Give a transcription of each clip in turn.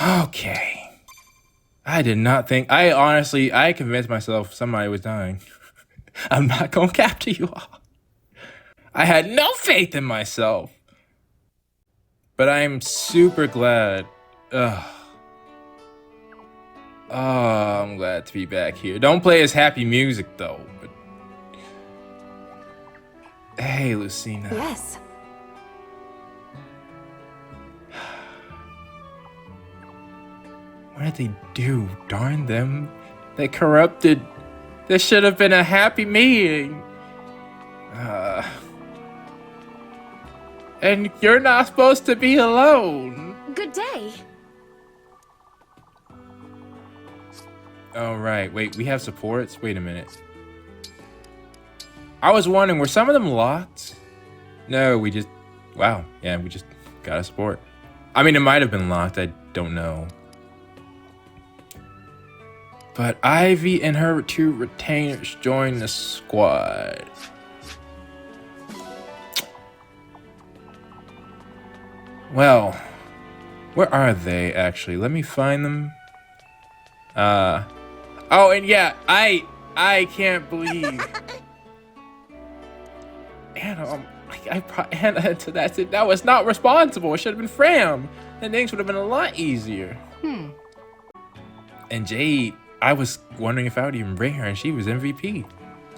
Okay. I did not think. I convinced myself somebody was dying. I'm not gonna capture you all. I had no faith in myself. But I'm super glad. Ugh. Oh, I'm glad to be back here. Don't play his happy music though. But hey, Lucina. Yes. What did they do? Darn them. They corrupted. This should have been a happy meeting. And you're not supposed to be alone. Good day. Oh, right. Wait, we have supports? Wait a minute. I was wondering, were some of them locked? No, we just... Wow. Yeah, we just got a support. I mean, it might have been locked. I don't know. But Ivy and her 2 retainers joined the squad. Well, where are they actually? Let me find them. Oh, and yeah, I can't believe. Anna, Anna, that's it. That was not responsible. It should have been Fram. Then things would have been a lot easier. And Jade, I was wondering if I would even bring her, and she was MVP.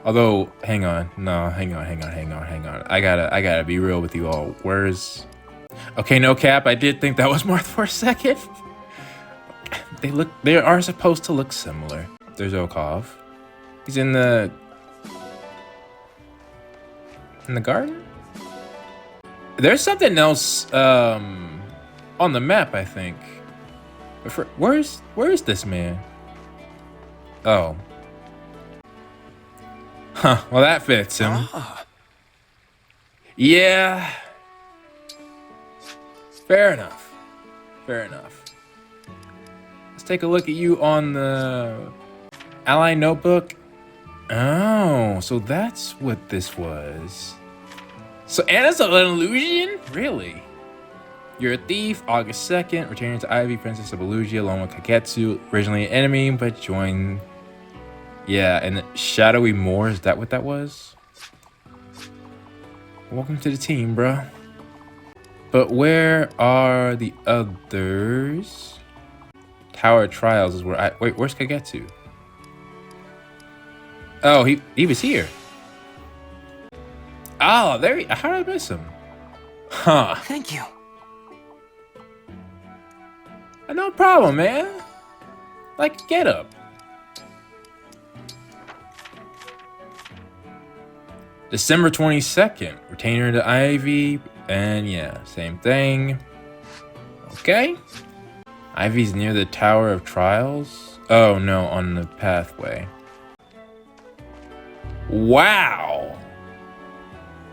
Although, hang on. I gotta be real with you all. Where's... Okay, no cap. I did think that was Marth for a second. They are supposed to look similar. There's Okov. He's in the garden? There's something else on the map, I think. Where's this man? Oh. Huh, well that fits him. Yeah. Fair enough. Let's take a look at you on the Ally Notebook. Oh, so that's what this was. So Anna's an illusion? Really? You're a thief, August 2nd, returning to Ivy, Princess of Illusia, along with Kaketsu, originally an enemy, but joined... Yeah, and Shadowy Moor, is that what that was? Welcome to the team, bro. But where are the others? Tower Trials is where I... Wait, where's Kagetsu? Oh, he was here. Oh, there he... How did I miss him? Huh. Thank you. No problem, man. Like, get up. December 22nd. Retainer to Ivy. And yeah, same thing. Okay. Ivy's near the Tower of Trials. Oh no, on the pathway. Wow.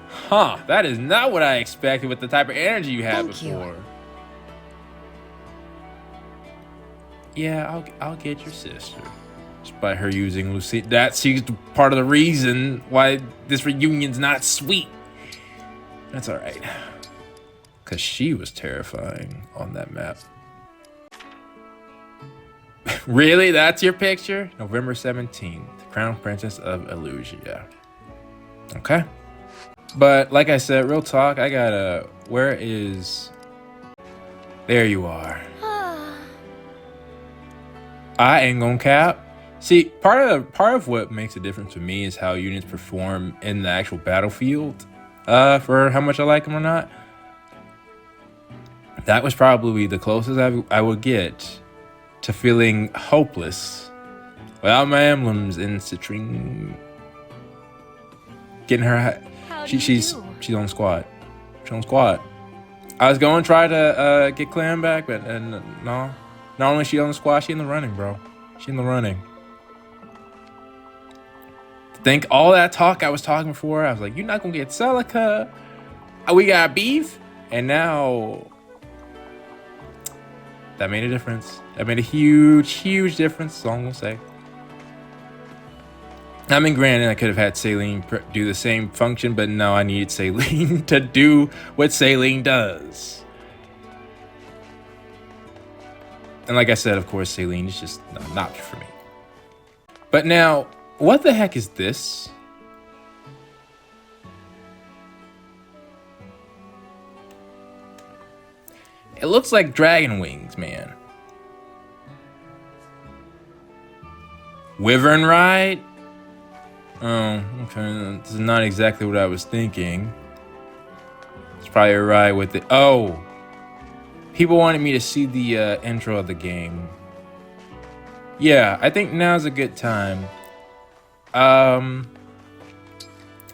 Huh, that is not what I expected with the type of energy you had before. Yeah, I'll get your sister. Despite her using Lucy. She's part of the reason why this reunion's not sweet. That's alright. Because she was terrifying on that map. Really? That's your picture? November 17th. Crown Princess of Illusia. Okay. But like I said, real talk, I gotta... Where is... There you are. I ain't gonna cap. See, part of what makes a difference for me is how units perform in the actual battlefield. For how much I like them or not. That was probably the closest I would get to feeling hopeless without my emblems in Citrine. Getting her, she's on squad. She's on squad. I was going to try to get Clan back, but no. Not only is she on the squad, she in the running, bro. She in the running. Think all that talk I was talking before, I was like, you're not gonna get Celica. We got beef. And now that made a difference. That made a huge difference. That's all I'm gonna say. I mean, granted, I could have had Saline do the same function, but no, I needed Saline to do what Saline does. And like I said, of course, Saline is just not an option for me. But now, what the heck is this? It looks like dragon wings, man. Wyvern Ride? Oh, okay. This is not exactly what I was thinking. It's probably a ride with it. Oh! People wanted me to see the intro of the game. Yeah, I think now's a good time. I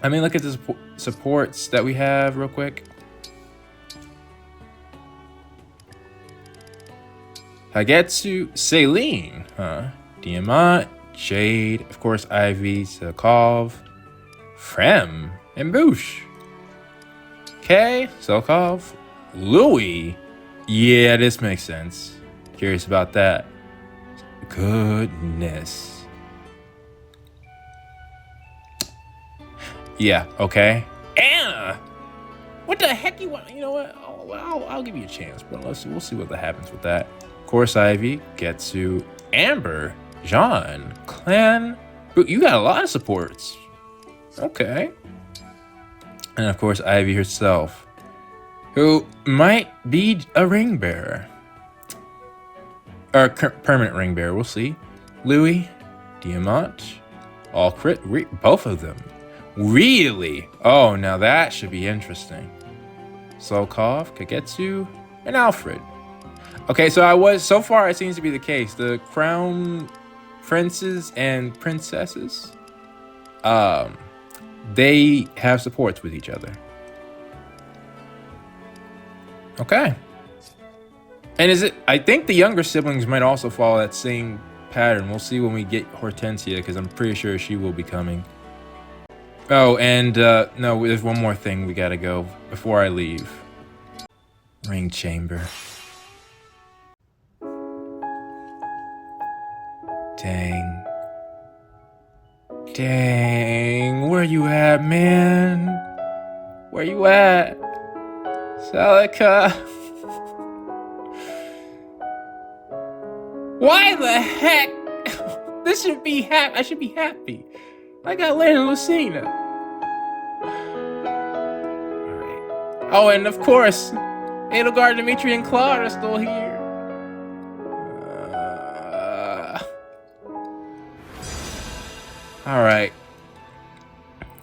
mean, look at the supports that we have real quick. Hagetsu, Saline, huh? Diamant, Jade, of course, Ivy, Sokolov, Frem, and Boosh. Okay, Sokolov, Louis. Yeah, this makes sense. Curious about that. Goodness. Yeah, okay. Anna! What the heck you want? You know what? I'll give you a chance, but we'll see what happens with that. Of course, Ivy, Getsu, Amber, John, Clan. You got a lot of supports. Okay. And of course, Ivy herself, who might be a ring bearer. Or permanent ring bearer, we'll see. Louis, Diamant, all crit, both of them. Really? Oh, now that should be interesting. Solkov, Kagetsu, and Alfred. Okay, so far it seems to be the case. The crown princes and princesses, they have supports with each other. Okay. And I think the younger siblings might also follow that same pattern. We'll see when we get Hortensia, because I'm pretty sure she will be coming. Oh, and no, there's one more thing we gotta go before I leave. Ring chamber. Dang. Dang, where you at, man? Where you at? Celica. Why the heck? This should be happy. I should be happy. I got Lena Lucina. Alright. Oh, and of course, Edelgard, Dimitri, and Claude are still here. Alright.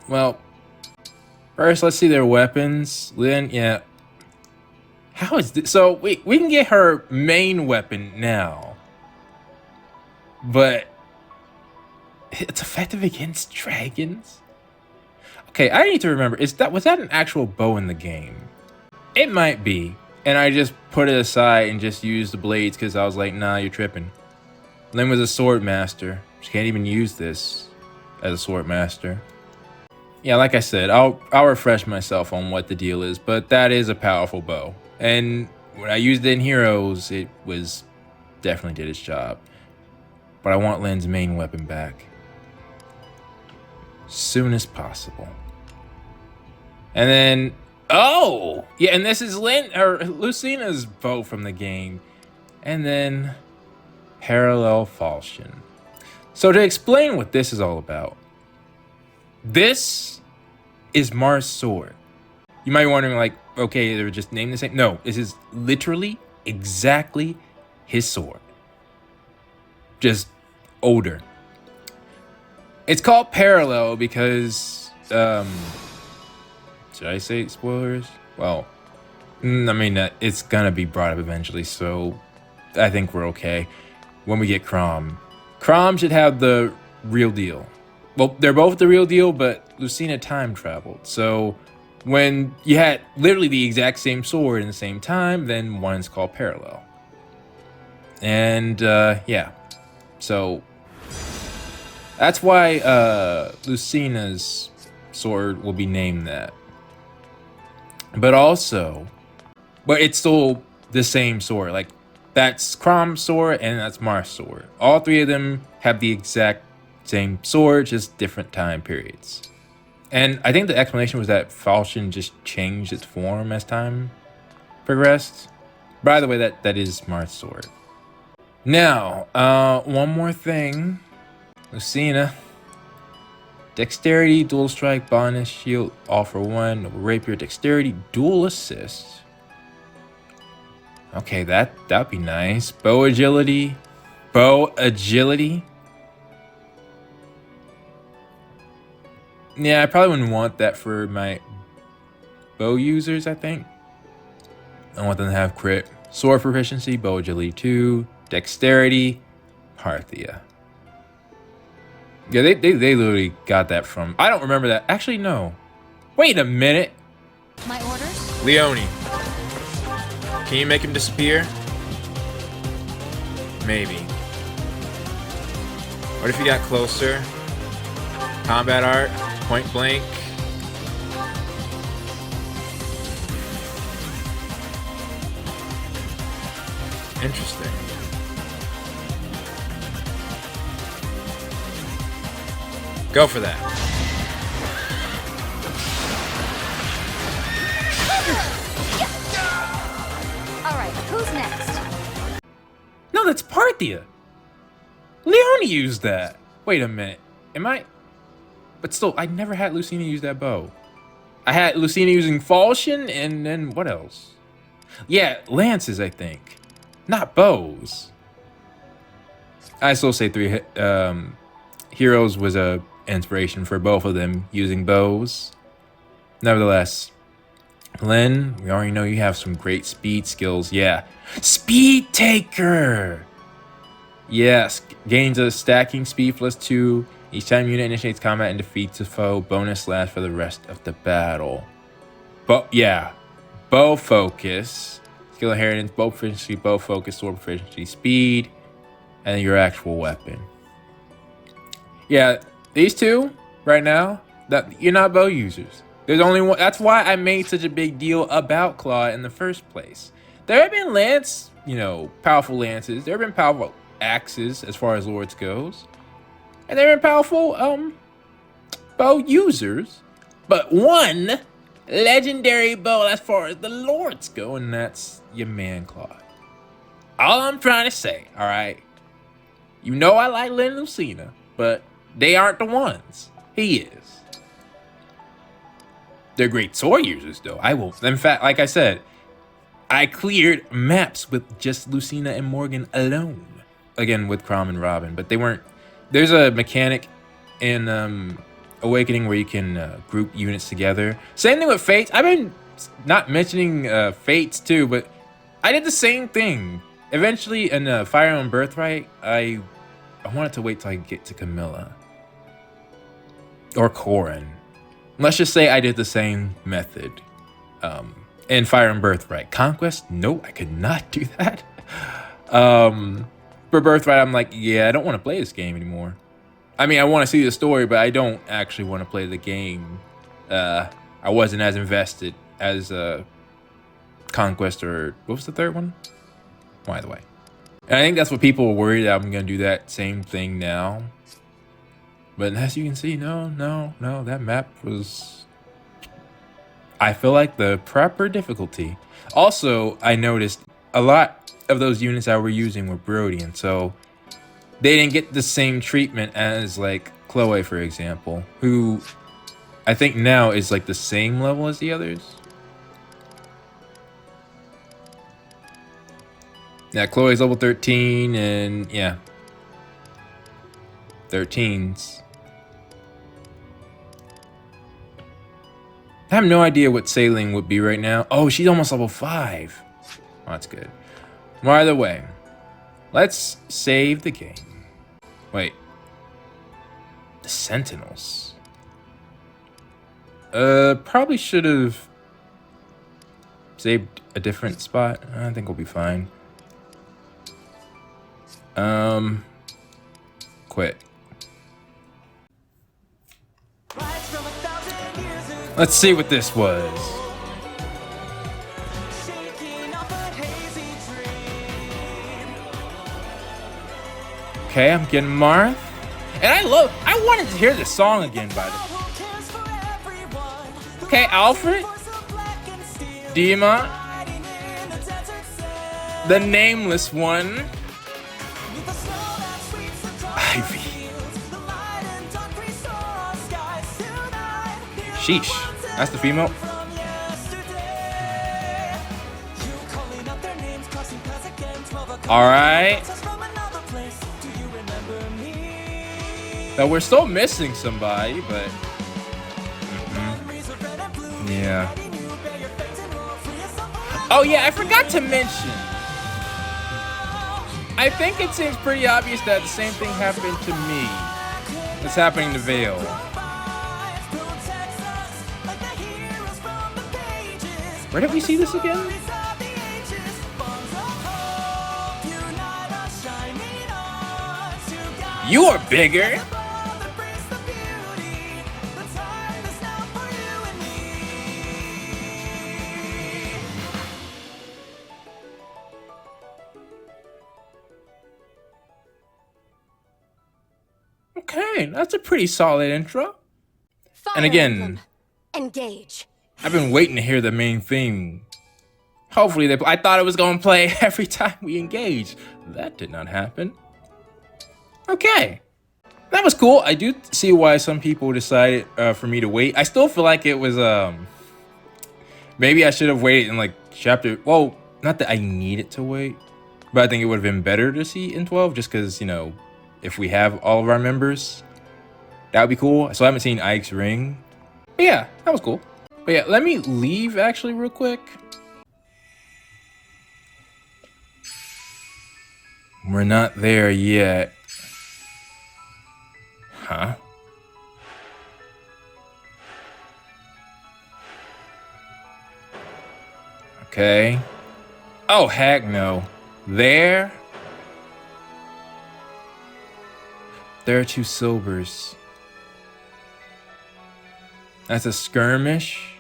Well, first let's see their weapons. Lynn, yeah. How is this? So we can get her main weapon now. But it's effective against dragons? Okay, I need to remember, was that an actual bow in the game? It might be. And I just put it aside and just used the blades because I was like, nah, you're tripping. Lynn was a sword master. She can't even use this as a sword master. Yeah, like I said, I'll refresh myself on what the deal is, but that is a powerful bow. And when I used it in Heroes, it was definitely did its job. But I want Lynn's main weapon back soon as possible. And then, oh yeah, and this is Lucina's bow from the game. And then parallel falchion. So to explain what this is all about, this is Mars' sword. You might be wondering, like, okay, they were just named the same. No, this is literally exactly his sword. Just older. It's called parallel because, should I say spoilers? Well, I mean, it's gonna be brought up eventually, so I think we're okay. When we get Crom. Crom should have the real deal. Well, they're both the real deal, but Lucina time traveled. So when you had literally the exact same sword in the same time, then one's called parallel. And yeah, so that's why Lucina's sword will be named that. But it's still the same sword. Like, that's Crom's sword and that's Mars' sword. All three of them have the exact same sword, just different time periods. And I think the explanation was that falchion just changed its form as time progressed. By the way, that is Mars' sword. Now, one more thing. Lucina. Dexterity, dual strike, bonus, shield, all for one. Rapier, dexterity, dual assist. Okay, that'd be nice. Bow agility. Bow agility. Yeah, I probably wouldn't want that for my bow users, I think. I want them to have crit. Sword proficiency, bow agility 2, dexterity, Parthia. Yeah, they literally got that from... I don't remember that. Actually, no. Wait a minute. My orders? Leone. Can you make him disappear? Maybe. What if you got closer? Combat art, point blank. Interesting. Go for that. All right, who's next? No, that's Parthia. Leone used that. Wait a minute. Am I? But still, I never had Lucina use that bow. I had Lucina using falchion, and then what else? Yeah, lances, I think. Not bows. I still say three heroes was a inspiration for both of them using bows. Nevertheless, Lynn, we already know you have some great speed skills. Yeah. Speed Taker! Yes, gains a stacking speed +2. Each time unit initiates combat and defeats a foe, bonus lasts for the rest of the battle. But yeah, bow focus, skill inheritance, bow proficiency, bow focus, sword proficiency, speed, and your actual weapon. Yeah, these two right now, that you're not bow users. There's only one. That's why I made such a big deal about Claw in the first place. There have been lance, powerful lances. There have been powerful axes as far as lords goes, and there have been powerful bow users. But one legendary bow as far as the lords go, and that's your man Claw. All I'm trying to say, all right. I like Lynn and Lucina, but they aren't the ones. He is. They're great sword users, though. In fact, like I said, I cleared maps with just Lucina and Morgan alone. Again, with Crom and Robin, but they weren't. There's a mechanic in Awakening where you can group units together. Same thing with Fates. I've been not mentioning Fates too, but I did the same thing. Eventually, in Fire Emblem Birthright, I wanted to wait till I get to Camilla. Or Corrin. Let's just say I did the same method. In Fire Emblem Birthright. Conquest? No, I could not do that. For Birthright, I'm like, yeah, I don't want to play this game anymore. I mean, I want to see the story, but I don't actually want to play the game. I wasn't as invested as Conquest or... What was the third one? By the way. And I think that's what people were worried that I'm going to do that same thing now. But as you can see, no, that map was... I feel like the proper difficulty. Also, I noticed a lot of those units I were using were Brodian, so they didn't get the same treatment as like Chloe, for example, who I think now is like the same level as the others. Yeah, Chloe's level 13, and yeah, 13s. I have no idea what Sailing would be right now. Oh, she's almost level 5. Oh, that's good. By the way, let's save the game. Wait. The Sentinels. Probably should have saved a different spot. I think we'll be fine. Quit. Let's see what this was. Okay, I'm getting Marth. And I wanted to hear this song again, by the way. Okay, Alfred. Dima. The Nameless One. Ivy. Sheesh. That's the female. All right. Now we're still missing somebody, but yeah. Oh yeah, I forgot to mention. I think it seems pretty obvious that the same thing happened to me. It's happening to Vale. Where did we see this again? You are bigger. Okay, that's a pretty solid intro. Fire And again, Emblem. Engage. I've been waiting to hear the main theme. Hopefully I thought it was going to play every time we engage. That did not happen. Okay. That was cool. I do see why some people decided for me to wait. I still feel like it was maybe I should have waited in like chapter, well, not that I needed to wait, but I think it would have been better to see in 12 just because, you know, if we have all of our members, that would be cool. So I haven't seen Ike's ring. But yeah, that was cool. But yeah, let me leave actually real quick. We're not there yet. Huh? Okay. Oh, heck no. There are 2 silvers. That's a skirmish.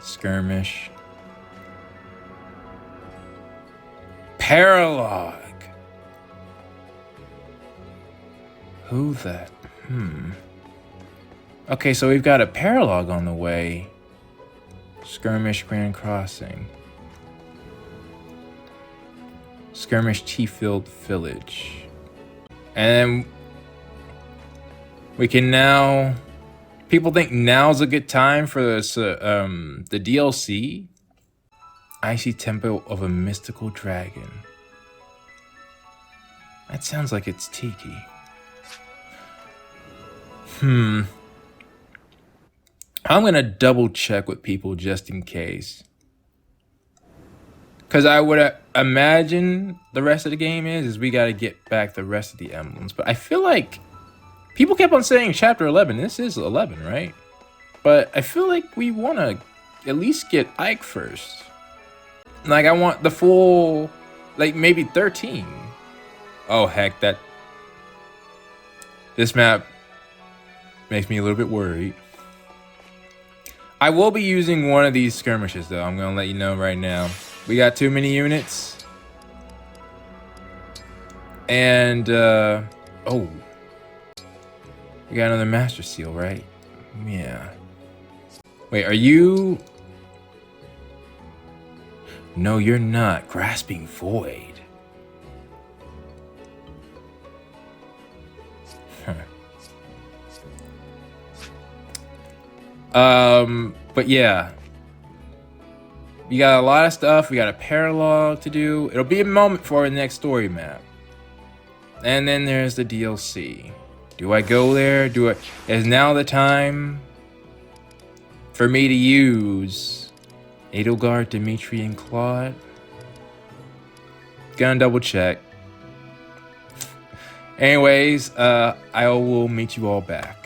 Skirmish. Paralog. Who that? Okay, so we've got a paralog on the way. Skirmish Grand Crossing. Skirmish T-Field Village. And then we can now... People think now's a good time for this, the DLC. Icy Temple of a Mystical Dragon. That sounds like it's Tiki. I'm gonna double check with people just in case. Because I would imagine the rest of the game is we got to get back the rest of the emblems. But I feel like people kept on saying chapter 11. This is 11, right? But I feel like we want to at least get Ike first. Like, I want the full, like, maybe 13. Oh, heck, this map makes me a little bit worried. I will be using one of these skirmishes, though. I'm going to let you know right now. We got too many units. And, oh. We got another Master Seal, right? Yeah. Wait, are you... No, you're not. Grasping Void. But yeah. We got a lot of stuff. We got a paralog to do. It'll be a moment for our next story map. And then there's the DLC. Do I go there? Is now the time for me to use Edelgard, Dimitri, and Claude? Gonna double check. Anyways, I will meet you all back.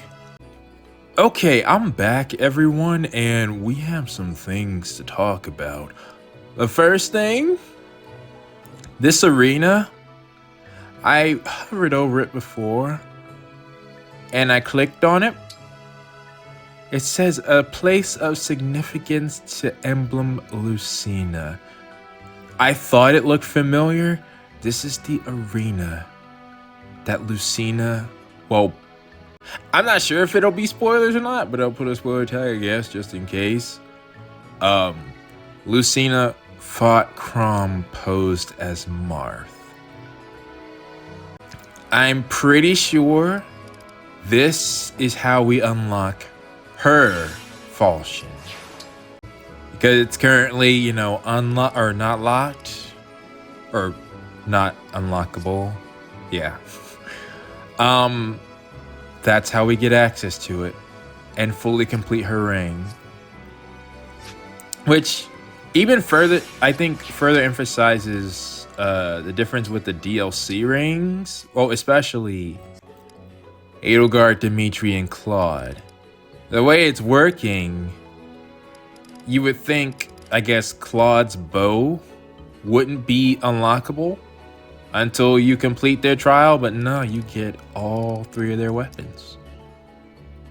Okay, I'm back, everyone, and we have some things to talk about. The first thing, this arena, I hovered over it before, and I clicked on it. It says a place of significance to Emblem Lucina. I thought it looked familiar. This is the arena that Lucina, well, I'm not sure if it'll be spoilers or not, but I'll put a spoiler tag, I guess, just in case. Lucina fought Crom posed as Marth. I'm pretty sure this is how we unlock her falchion. Because it's currently, you know, not locked. Or not unlockable. Yeah. That's how we get access to it and fully complete her ring. Which even further, I think, further emphasizes the difference with the DLC rings. Well, especially Edelgard, Dimitri, and Claude. The way it's working, you would think, I guess, Claude's bow wouldn't be unlockable until you complete their trial, but no, you get all 3 of their weapons.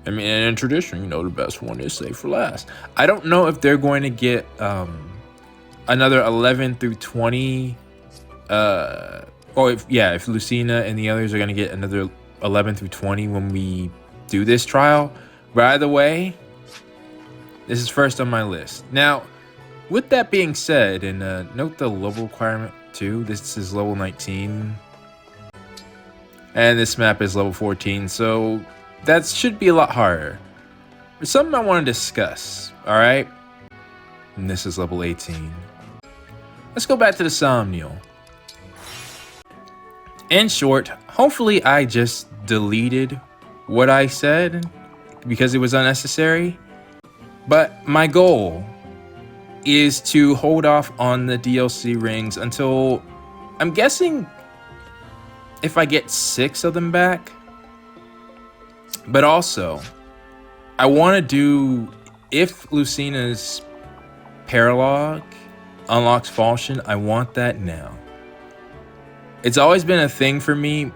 I mean, in tradition, you know, the best one is saved for last. I don't know if they're going to get another 11 through 20. If Lucina and the others are going to get another 11 through 20 when we do this trial. By the way, this is first on my list. Now, with that being said, and note the level requirement too. This is level 19. And this map is level 14, so that should be a lot harder. There's something I want to discuss, alright? And this is level 18. Let's go back to the Somnial. In short, hopefully I just deleted what I said because it was unnecessary. But my goal is to hold off on the DLC rings until, I'm guessing, if I get 6 of them back. But also, I want to do, if Lucina's Paralog unlocks Falchion, I want that now. It's always been a thing for me.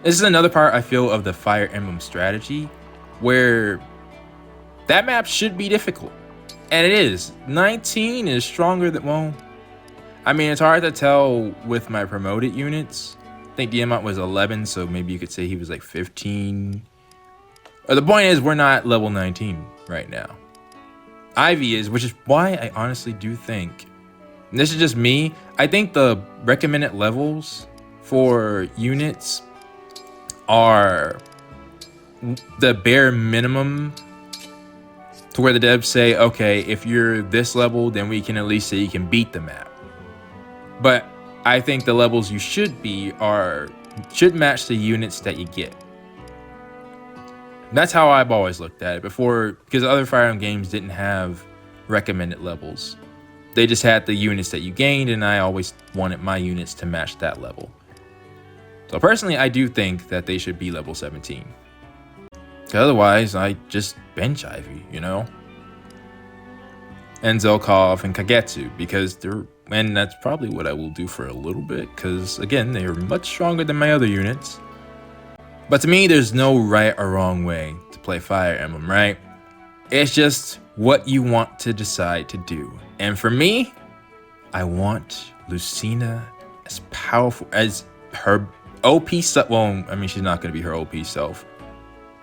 This is another part, I feel, of the Fire Emblem strategy, where that map should be difficult. And it is. 19 is stronger than, well, I mean, it's hard to tell with my promoted units. I think Diamant was 11, so maybe you could say he was like 15. The point is, we're not level 19 right now. Ivy is, which is why I honestly do think, and this is just me, I think the recommended levels for units are the bare minimum to where the devs say, okay, if you're this level, then we can at least say you can beat the map. But I think the levels you should be should match the units that you get. That's how I've always looked at it before, because other Fire Emblem games didn't have recommended levels. They just had the units that you gained, and I always wanted my units to match that level. So personally, I do think that they should be level 17. Otherwise, I just bench Ivy, you know? And Zelkov and Kagetsu, because and that's probably what I will do for a little bit, because again, they are much stronger than my other units. But to me, there's no right or wrong way to play Fire Emblem, right? It's just what you want to decide to do. And for me, I want Lucina as powerful as her OP self. Well, I mean, she's not going to be her OP self.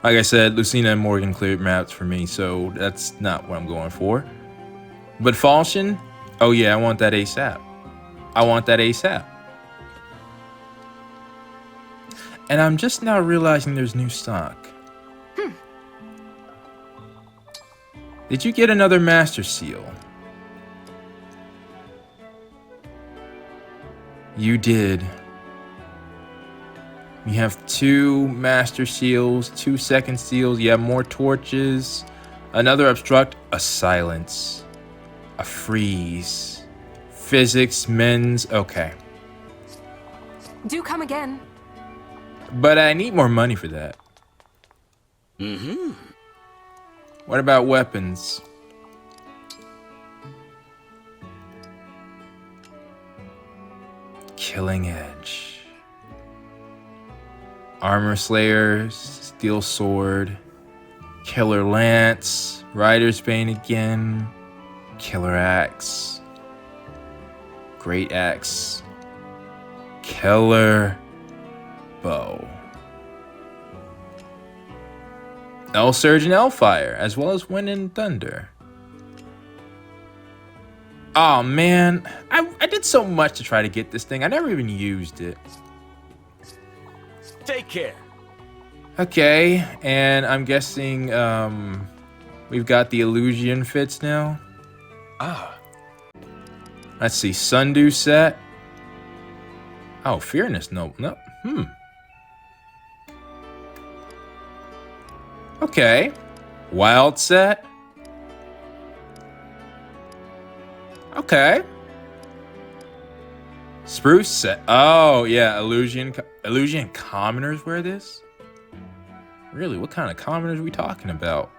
Like I said, Lucina and Morgan cleared maps for me, so that's not what I'm going for. But Falchion, oh yeah, I want that ASAP. I want that ASAP. And I'm just now realizing there's new stock. Did you get another Master Seal? You did. You have 2 Master Seals, 2 Second Seals, you have more torches, another Obstruct, a Silence, a Freeze, Physics, Men's, okay. Do come again. But I need more money for that. What about weapons? Killing Edge. Armor Slayer, Steel Sword, Killer Lance, Rider's Bane again, Killer Axe, Great Axe, Killer Bow, L Surge and L Fire, as well as Wind and Thunder. Oh man, I did so much to try to get this thing. I never even used it. Take care. Okay, and I'm guessing we've got the illusion fits now. Ah. Let's see, Sundew set. Oh, Fearness, no. Okay. Wild set. Okay. Spruce set. Oh, yeah, Illusion commoners wear this? Really, what kind of commoners are we talking about?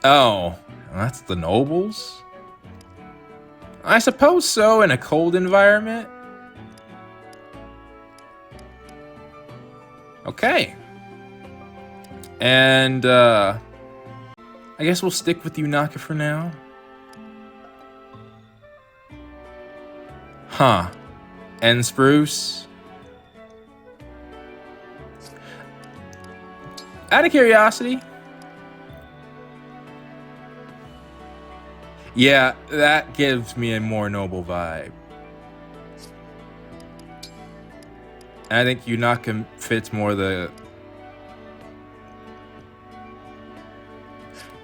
Oh, that's the nobles? I suppose so, in a cold environment. Okay. And, I guess we'll stick with Yunaka for now. Huh. And Spruce. Out of curiosity. Yeah, that gives me a more noble vibe. I think Yunaka fits more the...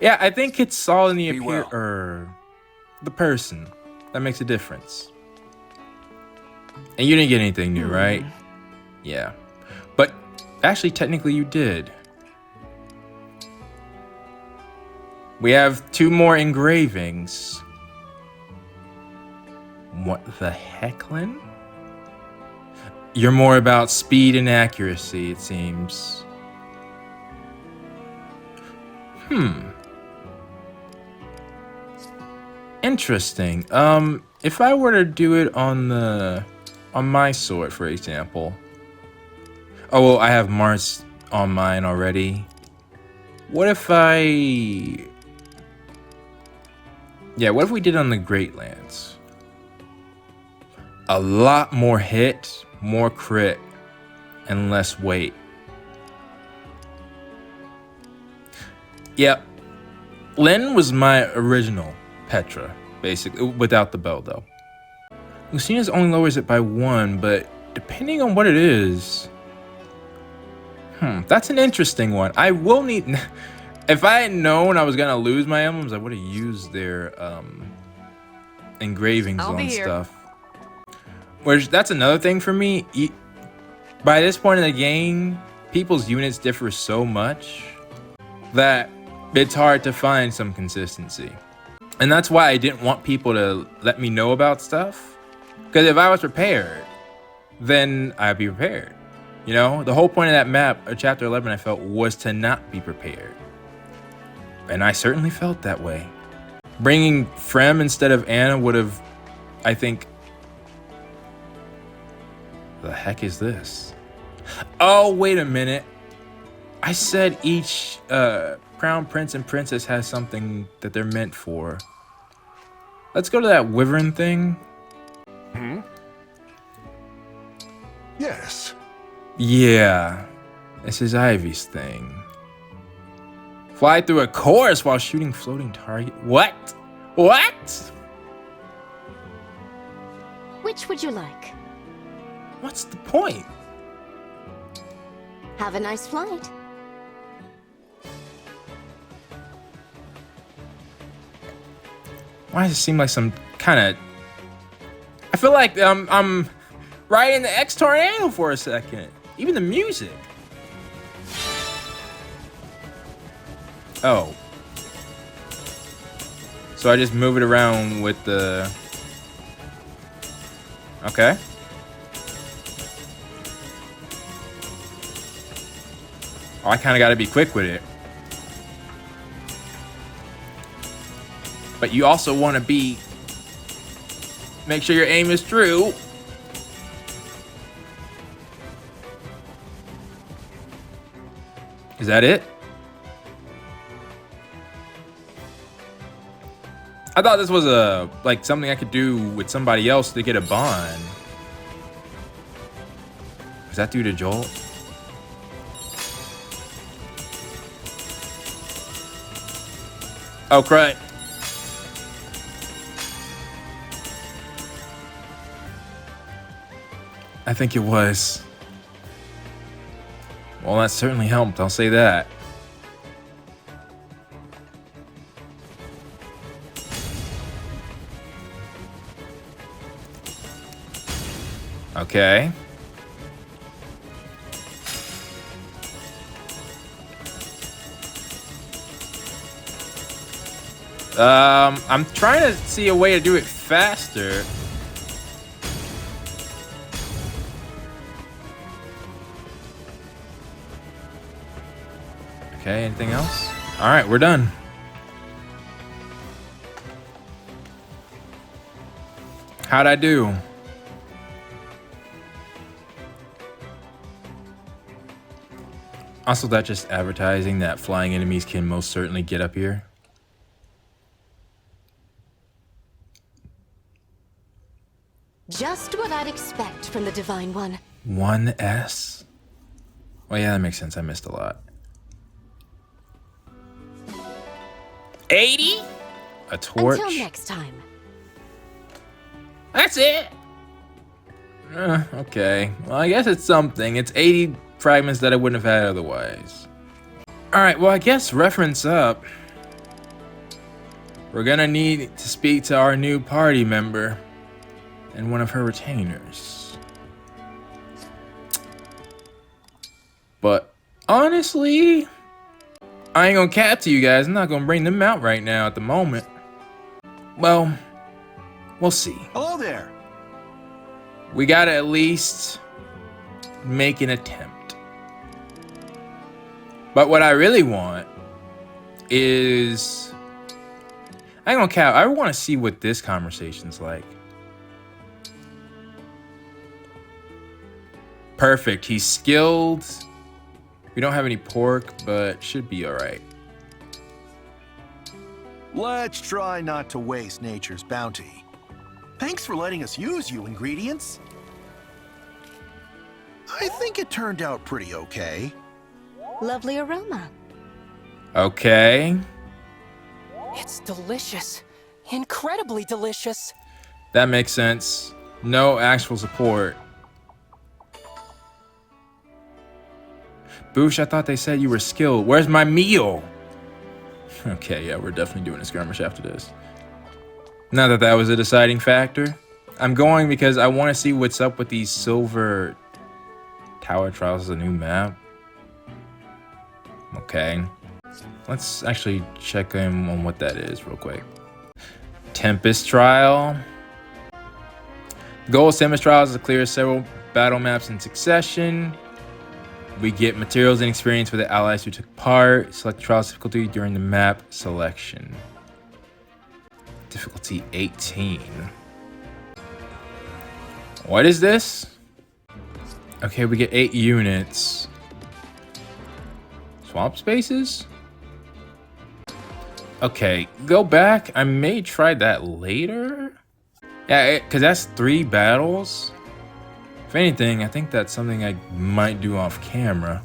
Yeah, I think it's all in the the person. That makes a difference. And you didn't get anything new, right? Yeah. But actually, technically you did. We have 2 more engravings. What the heck, Lynn? You're more about speed and accuracy, it seems. Interesting. If I were to do it on my sword, for example. Oh, well, I have Mars on mine already. What if what if we did on the Great Lance? A lot more hit, more crit, and less weight. Yep. Lyn was my original Petra, basically, without the bow, though. Lucina's only lowers it by 1, but depending on what it is... that's an interesting one. I will need... If I had known I was gonna lose my emblems, I would have used their engravings on stuff. Which, that's another thing for me. By this point in the game, people's units differ so much that it's hard to find some consistency. And that's why I didn't want people to let me know about stuff. Because if I was prepared, then I'd be prepared. You know, the whole point of that map, or chapter 11, I felt, was to not be prepared. And I certainly felt that way. Bringing Frem instead of Anna would have, I think... The heck is this? Oh, wait a minute. I said each crown prince and princess has something that they're meant for. Let's go to that wyvern thing. Yes. Yeah. This is Ivy's thing. Fly through a course while shooting floating target. What? What? Which would you like? What's the point? Have a nice flight. Why does it seem like some kind of... I feel like I'm riding the X Tornado for a second. Even the music. Oh. So I just move it around with the... Okay. Oh, I kind of got to be quick with it. But you also want to be... Make sure your aim is true. Is that it? I thought this was like something I could do with somebody else to get a bond. Is that due to Joel? Oh, crud. I think it was. Well, that certainly helped, I'll say that. Okay. I'm trying to see a way to do it faster. Okay, anything else? All right, we're done. How'd I do? Also, that's just advertising that flying enemies can most certainly get up here. Just what I'd expect from the Divine One. 1S? Well, yeah, that makes sense. I missed a lot. 80? A torch? Until next time. That's it? Okay. Well, I guess it's something. It's 80 fragments that I wouldn't have had otherwise. Alright, well, I guess reference up. We're gonna need to speak to our new party member and one of her retainers. But honestly, I ain't gonna cap to you guys. I'm not gonna bring them out right now at the moment. Well, we'll see. Hello there. We gotta at least make an attempt. But what I really want is, I ain't gonna cap, I want to see what this conversation's like. Perfect, he's skilled. We don't have any pork, but should be all right. Let's try not to waste nature's bounty. Thanks for letting us use you ingredients. I think it turned out pretty okay. Lovely aroma. Okay, It's delicious. Incredibly delicious. that makes sense. No actual support. Boosh, I thought they said you were skilled. Where's my meal? Okay, yeah, we're definitely doing a skirmish after this. Not that that was a deciding factor. I'm going because I want to see what's up with these Silver Tower Trials as a new map. Okay. Let's actually check in on what that is real quick. Tempest Trial. The goal of Tempest Trials is to clear several battle maps in succession. We get materials and experience for the allies who took part. Select trials difficulty during the map selection. Difficulty 18. What is this? Okay, we get 8 units. Swamp spaces? Okay, go back. I may try that later. Yeah, because that's 3 battles. If anything, I think that's something I might do off camera.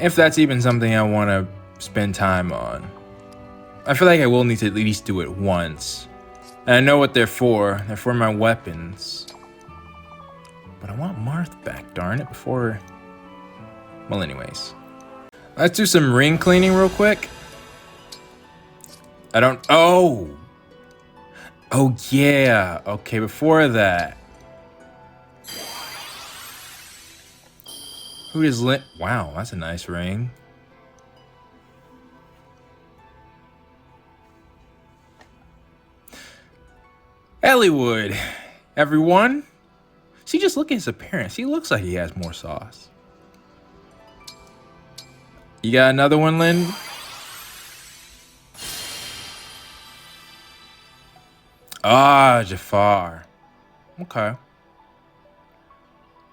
If that's even something I want to spend time on. I feel like I will need to at least do it once. And I know what they're for. They're for my weapons. But I want Marth back, darn it, before... Well, anyways. Let's do some ring cleaning real quick. I don't... Oh! Oh, yeah. Okay, before that. Who is lit? Wow, that's a nice ring. Elliewood, everyone. See, just look at his appearance. He looks like he has more sauce. You got another one, Lynn? Ah, Jafar. Okay.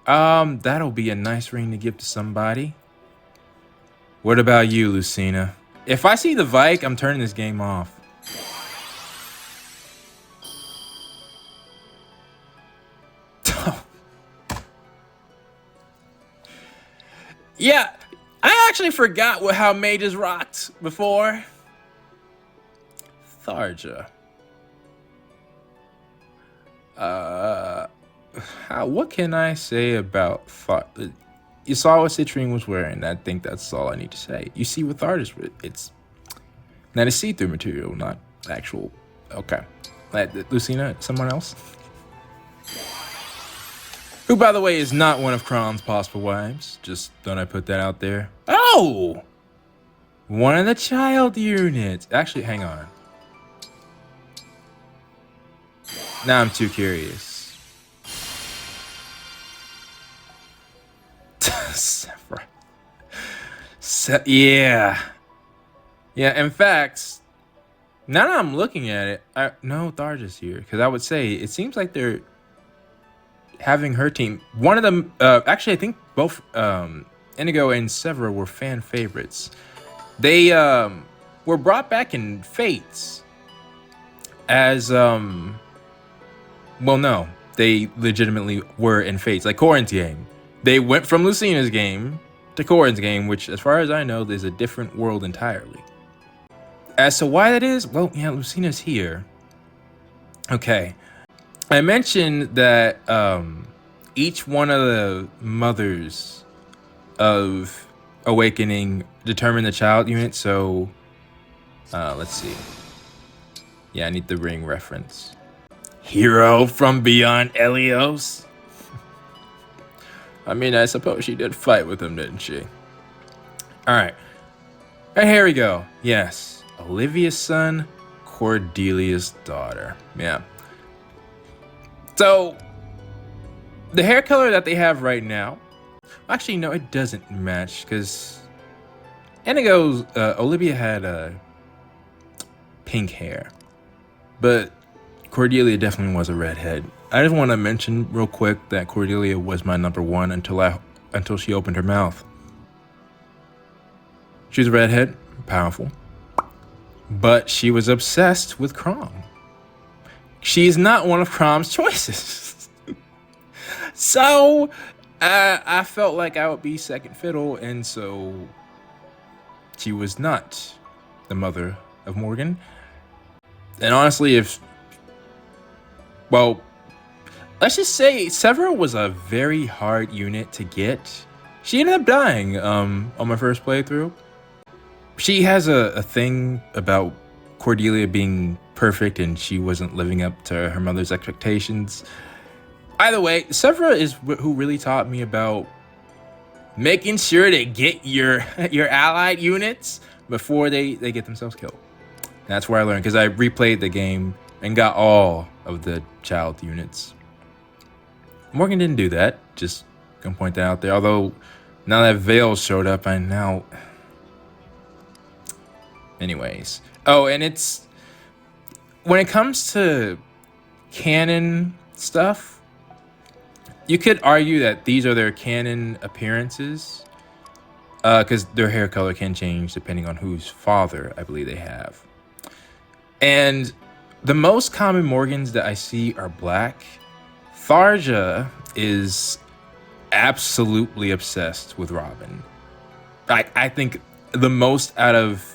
That'll be a nice ring to give to somebody. What about you, Lucina? If I see the Vike, I'm turning this game off. Yeah, I actually forgot how mages rocked before. Tharja. How what can I say about thought? You saw what Citrine was wearing. I think that's all I need to say. You see what Thard is. It's not a see-through material, not actual. Okay. Lucina, someone else? Who, by the way, is not one of Kron's possible wives. Just thought I'd put that out there. Oh! One of the child units. Actually, hang on. Now I'm too curious. Sephra. Yeah. Yeah, in fact, now that I'm looking at it, no, Tharj is here. Because I would say, it seems like they're having her team. One of them, actually, I think both Inigo and Sephra were fan favorites. They were brought back in Fates as, well, no, they legitimately were in Fates, like Corin's game. They went from Lucina's game to Corin's game, which, as far as I know, is a different world entirely. As to why that is, well, yeah, Lucina's here. Okay. I mentioned that each one of the mothers of Awakening determine the child unit, so let's see. Yeah, I need the ring reference. Hero from beyond Elios? I mean, I suppose she did fight with him, didn't she? Alright. And here we go. Yes. Olivia's son, Cordelia's daughter. Yeah. So, the hair color that they have right now, actually, no, it doesn't match, because Olivia had pink hair, but Cordelia definitely was a redhead. I just want to mention real quick that Cordelia was my number one until she opened her mouth. She was a redhead, powerful, but she was obsessed with Crom. She's not one of Crom's choices. So, I felt like I would be second fiddle, and so she was not the mother of Morgan. And honestly, well, let's just say Sephra was a very hard unit to get. She ended up dying on my first playthrough. She has a thing about Cordelia being perfect, and she wasn't living up to her mother's expectations. Either way, Sephra is who really taught me about making sure to get your allied units before they get themselves killed. That's where I learned, because I replayed the game and got all of the child units. Morgan didn't do that. Just gonna point that out there. Although, now that Vale showed up, I now... Anyways. Oh, and it's... When it comes to canon stuff, you could argue that these are their canon appearances. Because their hair color can change depending on whose father I believe they have. And the most common Morgans that I see are black. Tharja is absolutely obsessed with Robin. I think the most out of...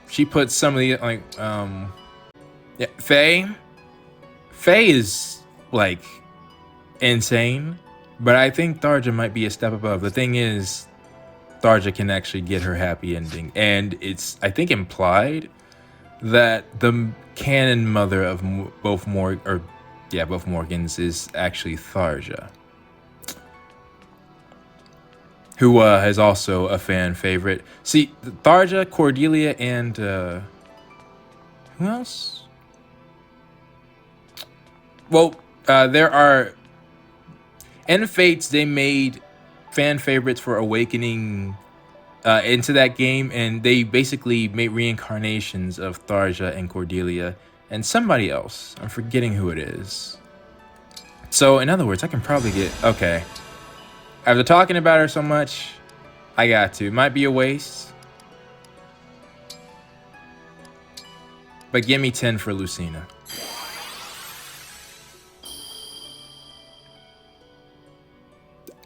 She puts some of the, like, yeah, Faye is, like, insane. But I think Tharja might be a step above. The thing is, Tharja can actually get her happy ending. And it's, I think, implied that the canon mother of both Morgans is actually Tharja, who is also a fan favorite. See, Tharja, Cordelia, and who else? Well, there are in Fates. They made fan favorites for Awakening into that game, and they basically made reincarnations of Tharja and Cordelia and somebody else. I'm forgetting who it is. So, in other words, I can probably get... Okay. After talking about her so much, I got to. Might be a waste. But give me 10 for Lucina.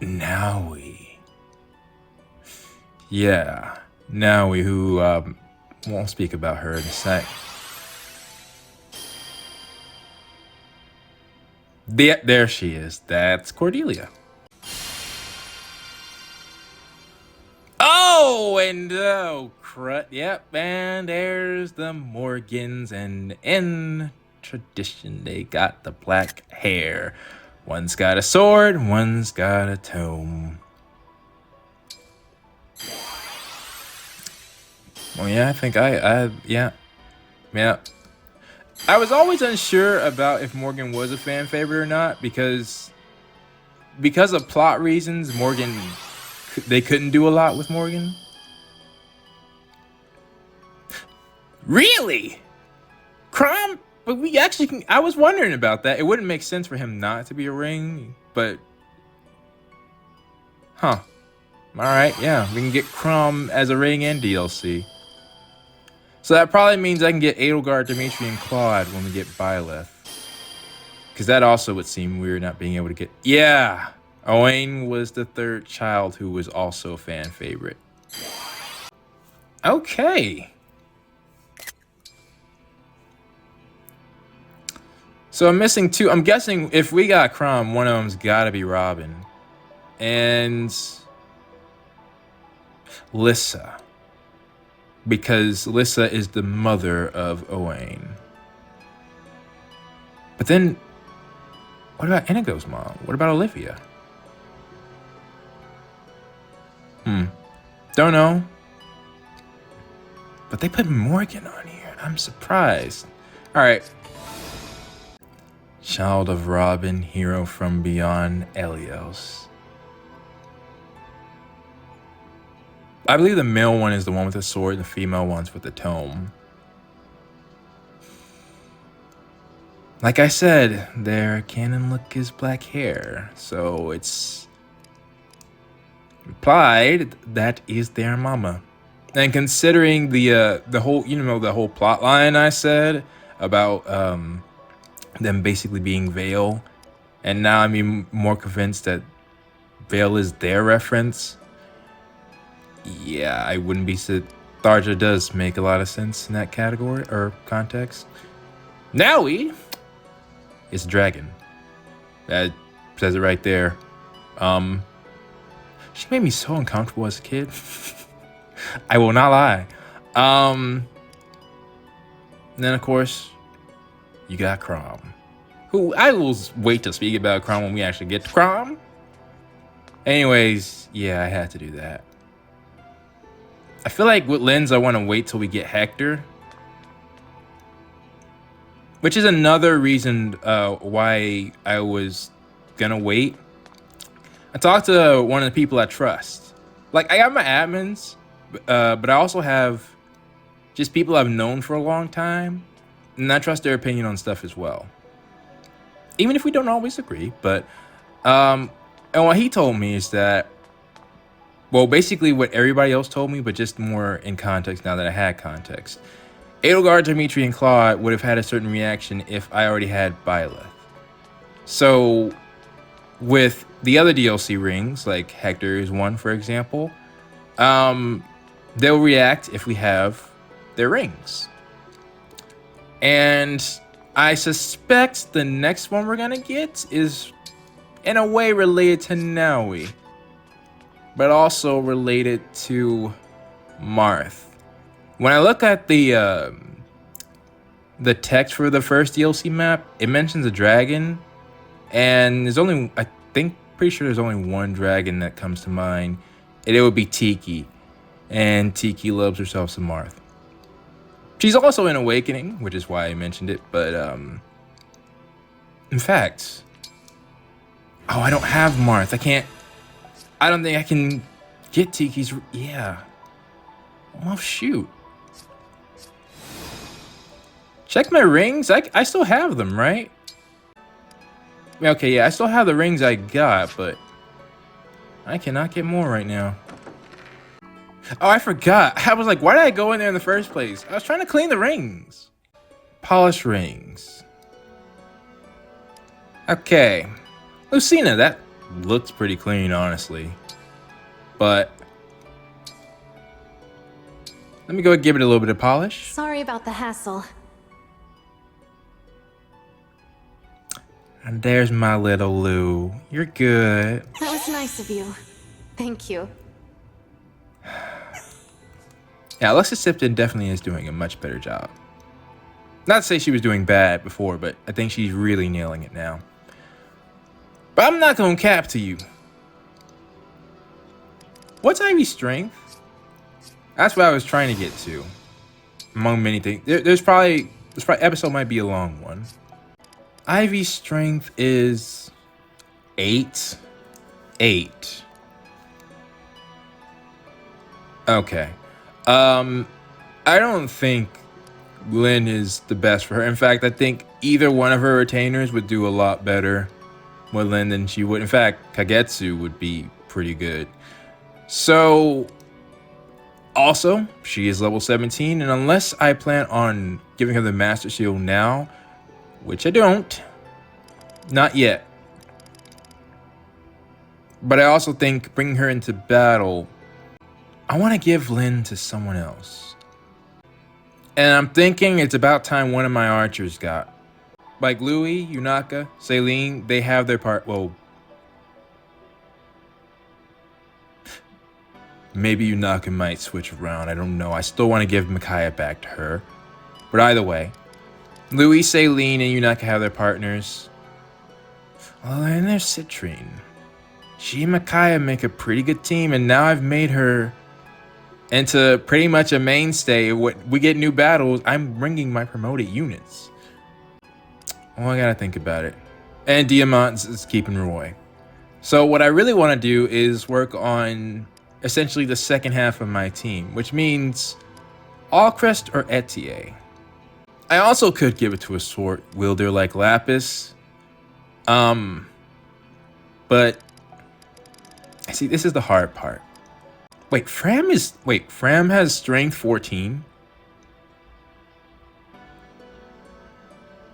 Naui. Yeah. Naui, who... won't speak about her in a sec. There she is. That's Cordelia. Oh, and yep, and there's the Morgans, and in tradition, they got the black hair. One's got a sword, one's got a tome. Well, yeah, I think yeah. I was always unsure about if Morgan was a fan favorite or not because of plot reasons, they couldn't do a lot with Morgan. Really? Crime? But we actually can. I was wondering about that. It wouldn't make sense for him not to be a ring, but huh. All right, yeah, we can get Crumb as a ring and DLC. So that probably means I can get Edelgard, Dimitri, and Claude when we get Byleth. Because that also would seem weird not being able to get... Yeah! Owain was the third child who was also a fan favorite. Okay. So I'm missing two. I'm guessing if we got Crom, one of them's got to be Robin. And... Lissa. Because Lissa is the mother of Owain. But then, what about Inigo's mom? What about Olivia? Don't know. But they put Morgan on here. I'm surprised. All right. Child of Robin, hero from beyond Elios. I believe the male one is the one with the sword, the female one's with the tome. Like I said, their canon look is black hair, so it's implied that is their mama. And considering the whole, the whole plot line I said about them basically being Vale, and now I'm more convinced that Vale is their reference. Yeah, I wouldn't be Tharja does make a lot of sense in that category or context. Naui is a dragon. That says it right there. She made me so uncomfortable as a kid. I will not lie. And then of course, you got Crom. Who I will wait to speak about Crom when we actually get to Crom. Anyways, yeah, I had to do that. I feel like with Lens, I want to wait till we get Hector. Which is another reason why I was gonna wait. I talked to one of the people I trust. Like, I got my admins, but I also have just people I've known for a long time. And I trust their opinion on stuff as well. Even if we don't always agree. But, and what he told me is that, well, basically what everybody else told me, but just more in context now that I had context. Edelgard, Dimitri, and Claude would have had a certain reaction if I already had Byleth. So, with the other DLC rings, like Hector is one, for example, they'll react if we have their rings. And I suspect the next one we're gonna get is, in a way, related to Naui, but also related to Marth. When I look at the text for the first DLC map, it mentions a dragon, and there's only, I think, pretty sure there's only one dragon that comes to mind, and it would be Tiki, and Tiki loves herself some Marth. She's also in Awakening, which is why I mentioned it, but in fact, oh, I don't have Marth. I don't think I can get Tiki's, yeah. Well, shoot. Check my rings. I still have them, right? Okay, yeah, I still have the rings I got, but I cannot get more right now. Oh, I forgot. I was like, why did I go in there in the first place? I was trying to clean the rings. Polish rings. Okay. Lucina, that looks pretty clean, honestly. But let me go give it a little bit of polish. Sorry about the hassle. And there's my little Lou. You're good. That was nice of you. Thank you. Yeah, Alexis Sipton definitely is doing a much better job. Not to say she was doing bad before, but I think she's really nailing it now. But I'm not gonna cap to you. What's Ivy's strength? That's what I was trying to get to. Among many things. There's probably this episode might be a long one. Ivy's strength is 8. 8. Okay. I don't think Lynn is the best for her. In fact, I think either one of her retainers would do a lot better with Lynn than she would. In fact, Kagetsu would be pretty good. So, also, she is level 17, and unless I plan on giving her the Master Shield now, which I don't, not yet. But I also think bringing her into battle, I want to give Lynn to someone else. And I'm thinking it's about time one of my archers got. Like Louis, Yunaka, Celine, they have their part. Well, maybe Yunaka might switch around. I don't know. I still want to give Micaiah back to her. But either way, Louis, Celine, and Yunaka have their partners. Well, and there's Citrine. She and Micaiah make a pretty good team, and now I've made her into pretty much a mainstay. What we get new battles, I'm bringing my promoted units. Oh, I gotta think about it. And Diamant is keeping Roy. So what I really want to do is work on essentially the second half of my team, which means Allcrest or Etier. I also could give it to a sword wielder like Lapis. But see, this is the hard part. Wait, Fram has strength 14.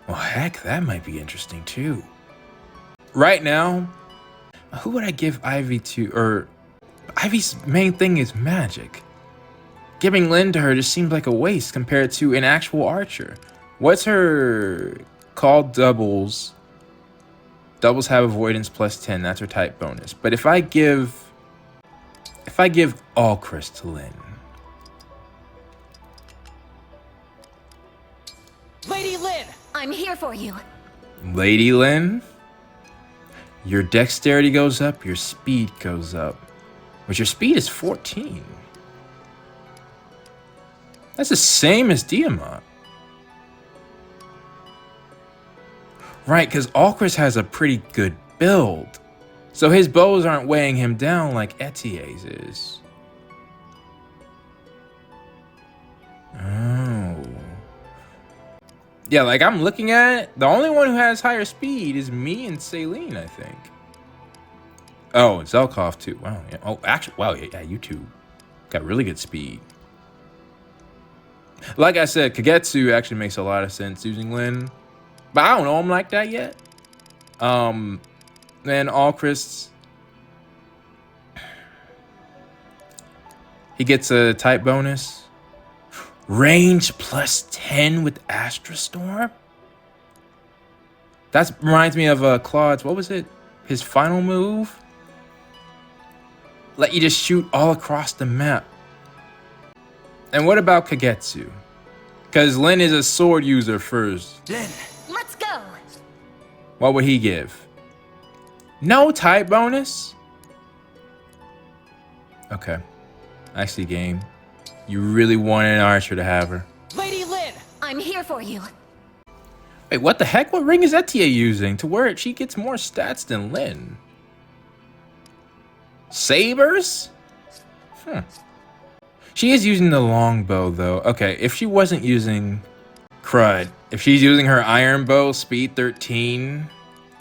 Well, heck, that might be interesting too. Right now, who would I give Ivy to? Or Ivy's main thing is magic. Giving Lynn to her just seems like a waste compared to an actual archer. What's her called doubles? Doubles have avoidance plus 10. That's her type bonus. But if I give Allcrest to Lynn. Lady Lynn! I'm here for you. Lady Lynn, your dexterity goes up, your speed goes up. But your speed is 14. That's the same as Diamant. Right, because Allcrest has a pretty good build. So his bows aren't weighing him down like Etier's is. Oh. Yeah, like I'm looking at it. The only one who has higher speed is me and Celine, I think. Oh, and Zelkov too. Wow. Yeah. Oh, actually, wow. Yeah, you two got really good speed. Like I said, Kagetsu actually makes a lot of sense using Lynn. But I don't know him like that yet. Then Allcrest, he gets a type bonus. Range plus 10 with Astra Storm? That reminds me of Claude's, what was it? His final move? Let you just shoot all across the map. And what about Kagetsu? Because Lynn is a sword user first. Lynn. Let's go. What would he give? No type bonus? Okay. I see, game. You really wanted an archer to have her. Lady Lynn! I'm here for you. Wait, what the heck? What ring is Etier using to where she gets more stats than Lynn? Sabers? She is using the longbow, though. Okay, if she wasn't using crud, if she's using her iron bow, speed 13.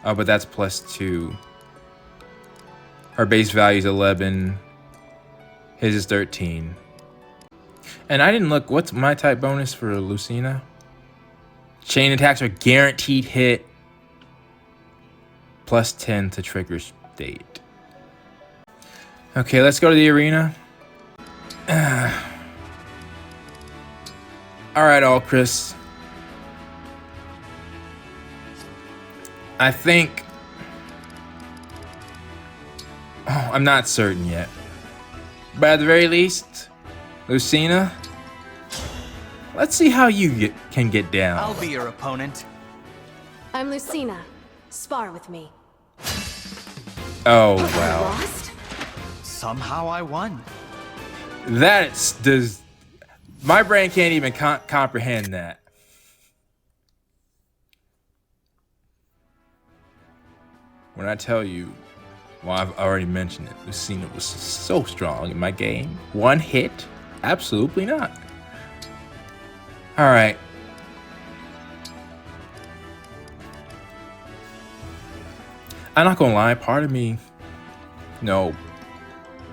Oh, but that's plus 2. Her base value is 11. His is 13. And I didn't look. What's my type bonus for Lucina? Chain attacks are guaranteed hit. Plus 10 to trigger state. Okay, let's go to the arena. Alright, Allcrest. I think... Oh, I'm not certain yet. But at the very least, Lucina, let's see how you can get down. I'll be your opponent. I'm Lucina. Spar with me. Oh, I wow. lost? Somehow I won. Does my brain can't even comprehend that. When I tell you, well, I've already mentioned it, Lucina was so strong in my game. One hit? Absolutely not. All right. I'm not gonna lie, part of me,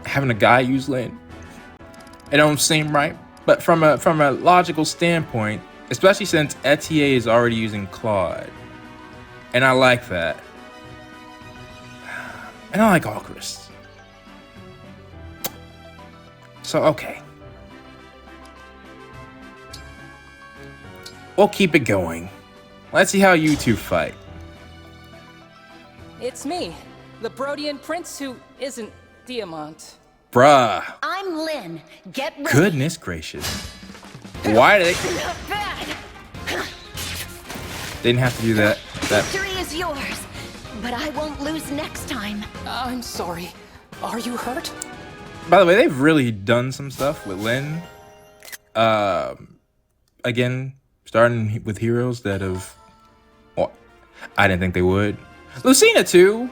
having a guy use Lin, it don't seem right. But from a logical standpoint, especially since Etier is already using Claude, and I like that, and I like Alchrist, so okay, we'll keep it going. Let's see how you two fight. It's me, the Brodian prince who isn't Diamant. Bruh. I'm Lynn. Get ready. Goodness gracious. Why did they... Bad. Didn't have to do that. Victory is yours, but I won't lose next time. I'm sorry. Are you hurt? By the way, they've really done some stuff with Lynn. Again, starting with heroes that have... Well, I didn't think they would. Lucina too.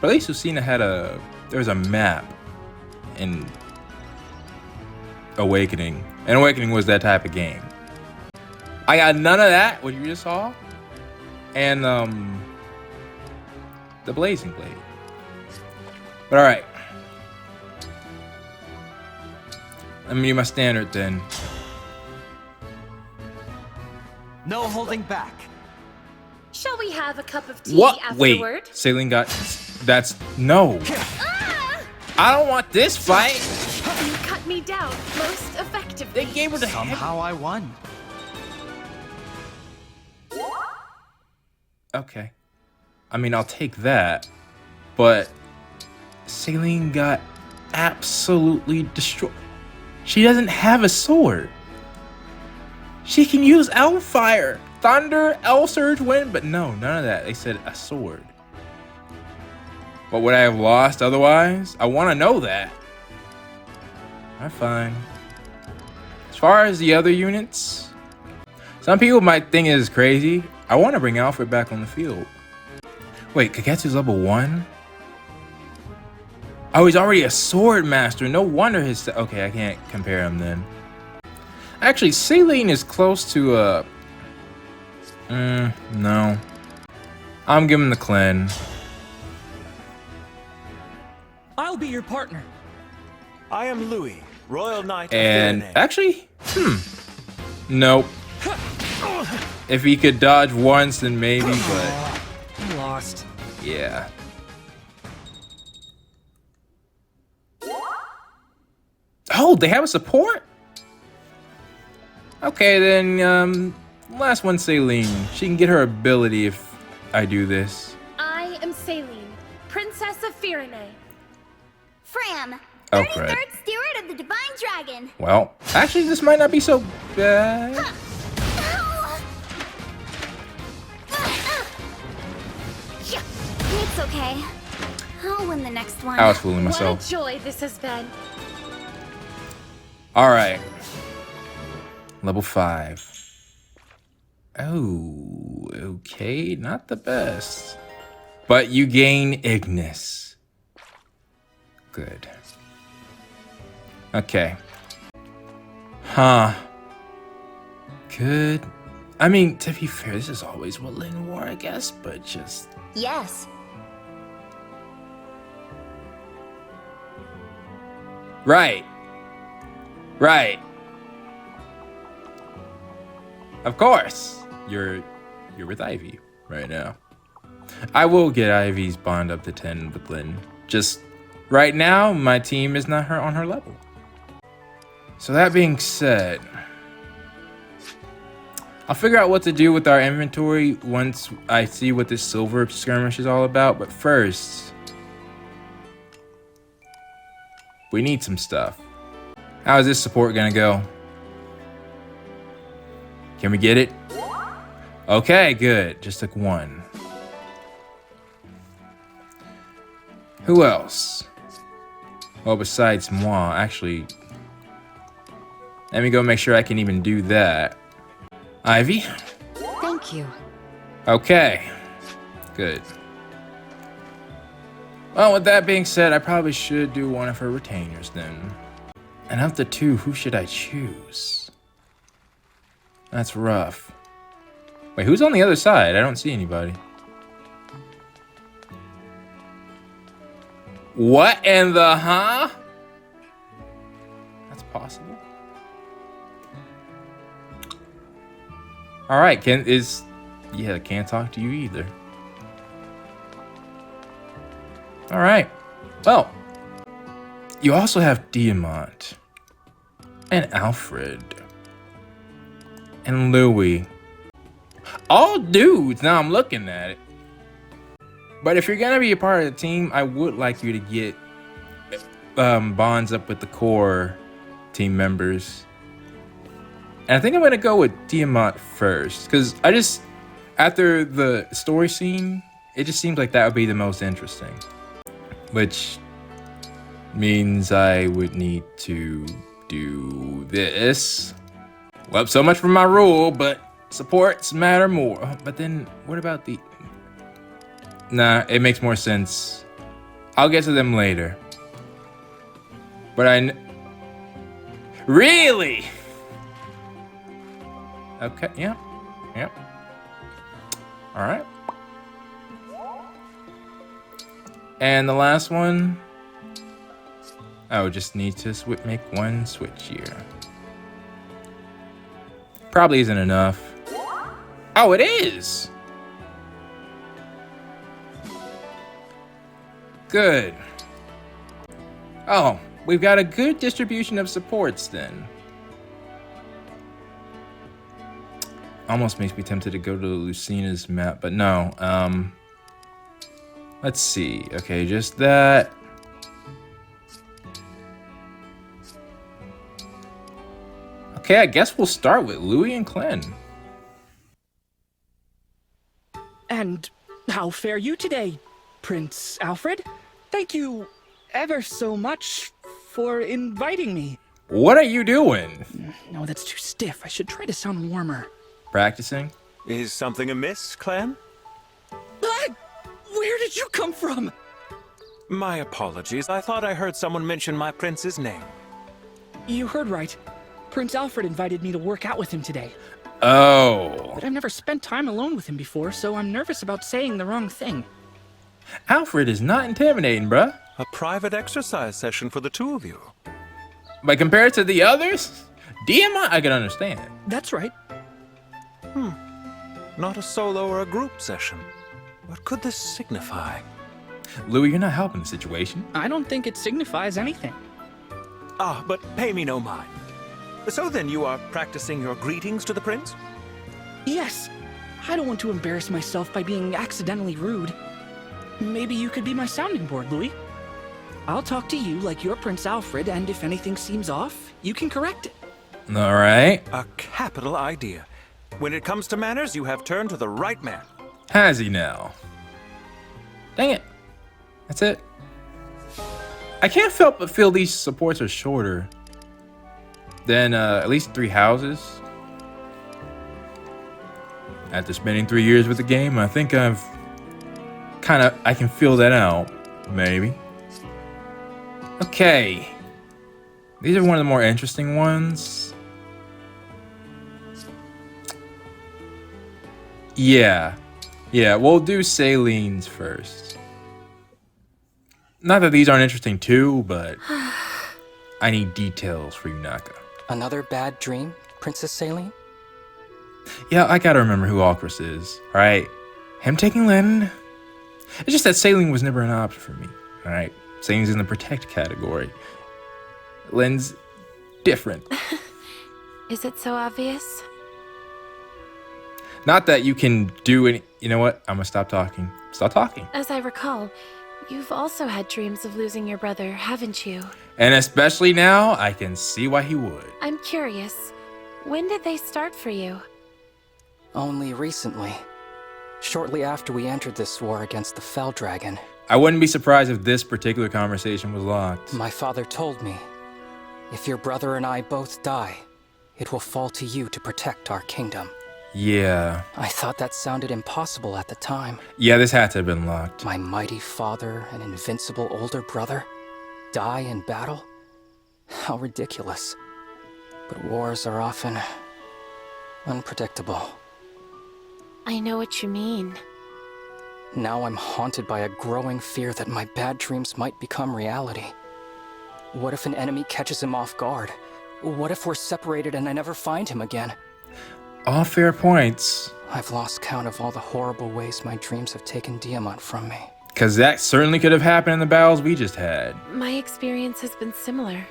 But at least Lucina had there was a map in Awakening. And Awakening was that type of game. I got none of that, what you just saw. And the Blazing Blade. But alright. Let me do my standard then. No holding back. Shall we have a cup of tea What? afterward? Wait. Saline got... That's... No. I don't want this fight. You cut me down most effectively. They gave her the Somehow I won. Okay. I mean, I'll take that. But Saline got absolutely destroyed. She doesn't have a sword. She can use L-Fire, Thunder, L-Surge, Wind, but no, none of that. They said a sword. But would I have lost otherwise? I want to know that. I'm fine. As far as the other units, some people might think it is crazy. I want to bring Alfred back on the field. Wait, Kagetsu's level 1? Oh, he's already a sword master. No wonder his... Okay, I can't compare him then. Actually, Saline is close to no. I'm giving the Clan. I'll be your partner. I am Louis, Royal Knight of And Pyrenees. actually, nope. If he could dodge once, then maybe, but I lost. yeah. Oh, they have a support? Okay, then, last one, Saline. She can get her ability if I do this. I am Saline, Princess of Pyrenees. Fram, Oh, 33rd crud. Steward of the Divine Dragon. Well, actually, this might not be so bad. It's okay. I'll win the next one. I was fooling What myself. a joy this has been. All right. Level 5. Oh, okay. Not the best. But you gain Ignis. Good. Okay. Huh. Good. I mean, to be fair, this is always what Lynn wore, I guess, but just... Yes. Right. Right. Of course. You're with Ivy right now. I will get Ivy's bond up to 10 with Lynn. Just right now, my team is not on her level. So that being said, I'll figure out what to do with our inventory once I see what this silver skirmish is all about. But first, we need some stuff. How is this support gonna go? Can we get it? Okay, good. Just took one. Who else? Well, besides moi, actually, let me go make sure I can even do that. Ivy? Thank you. Okay, good. Well, with that being said, I probably should do one of her retainers then. And of the two, who should I choose? That's rough. Wait, who's on the other side? I don't see anybody. What in the huh? That's possible. All right, can't talk to you either. All right. Well, you also have Diamant and Alfred and Louis. All dudes. Now I'm looking at it. But if you're gonna be a part of the team, I would like you to get bonds up with the core team members. And I think I'm gonna go with Diamant first, because after the story scene, it just seems like that would be the most interesting. Which means I would need to do this. Well, so much for my rule, but supports matter more. But then what about the... Nah, it makes more sense. I'll get to them later. But Really? Okay, yeah. All right. And the last one, I just need to make one switch here. Probably isn't enough. Oh, it is. Good. Oh, we've got a good distribution of supports then. Almost makes me tempted to go to Lucina's map, but no. Let's see. Okay, just that. Okay, I guess we'll start with Louis and Clem. And how fare you today, Prince Alfred? Thank you ever so much for inviting me. What are you doing? No, that's too stiff. I should try to sound warmer. Practicing? Is something amiss, Clem? Where did you come from? My apologies. I thought I heard someone mention my prince's name. You heard right. Prince Alfred invited me to work out with him today. Oh. But I've never spent time alone with him before, so I'm nervous about saying the wrong thing. Alfred is not intimidating, bruh. A private exercise session for the two of you. But compared to the others, Diamant I can understand. That's right. Not a solo or a group session. What could this signify? Louis, you're not helping the situation. I don't think it signifies anything. Ah, but pay me no mind. So then you are practicing your greetings to the prince? Yes. I don't want to embarrass myself by being accidentally rude. Maybe you could be my sounding board, Louis. I'll talk to you like you're Prince Alfred, and if anything seems off, you can correct it. All right. A capital idea. When it comes to manners, you have turned to the right man. Has he now? Dang it. That's it. I can't help but feel these supports are shorter than at least 3 houses. After spending 3 years with the game, I think I can feel that out, maybe. Okay. These are one of the more interesting ones. Yeah, we'll do Salines first. Not that these aren't interesting too, but I need details for Yunaka. Another bad dream, Princess Saline? Yeah, I gotta remember who Alcris is, alright? Him taking Lynn? It's just that Saline was never an option for me, alright? Saline's in the protect category. Lynn's different. Is it so obvious? Not that you can do any. You know what? I'm gonna stop talking. Stop talking. As I recall, you've also had dreams of losing your brother, haven't you? And especially now, I can see why he would. I'm curious, when did they start for you? Only recently. Shortly after we entered this war against the Fell Dragon, I wouldn't be surprised if this particular conversation was locked. my father told me, if your brother and I both die, it will fall to you to protect our kingdom. Yeah. I thought that sounded impossible at the time. Yeah, this had to have been locked. My mighty father and invincible older brother die in battle? How ridiculous. But wars are often unpredictable. I know what you mean. Now I'm haunted by a growing fear that my bad dreams might become reality. What if an enemy catches him off guard? What if we're separated and I never find him again? All fair points. I've lost count of all the horrible ways my dreams have taken Diamant from me. Because that certainly could have happened in the battles we just had. My experience has been similar.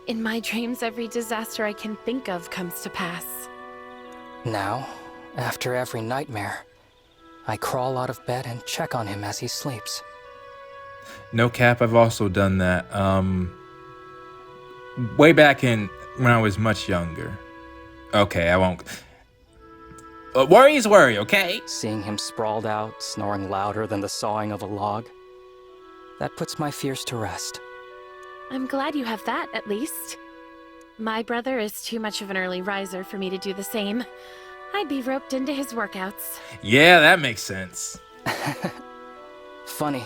In my dreams, every disaster I can think of comes to pass. Now, after every nightmare, I crawl out of bed and check on him as he sleeps. No cap, I've also done that. Way back in when I was much younger. Okay, I won't. Worry is worry, okay? Seeing him sprawled out, snoring louder than the sawing of a log. That puts my fears to rest. I'm glad you have that, at least. My brother is too much of an early riser for me to do the same. I'd be roped into his workouts. Yeah, that makes sense. Funny.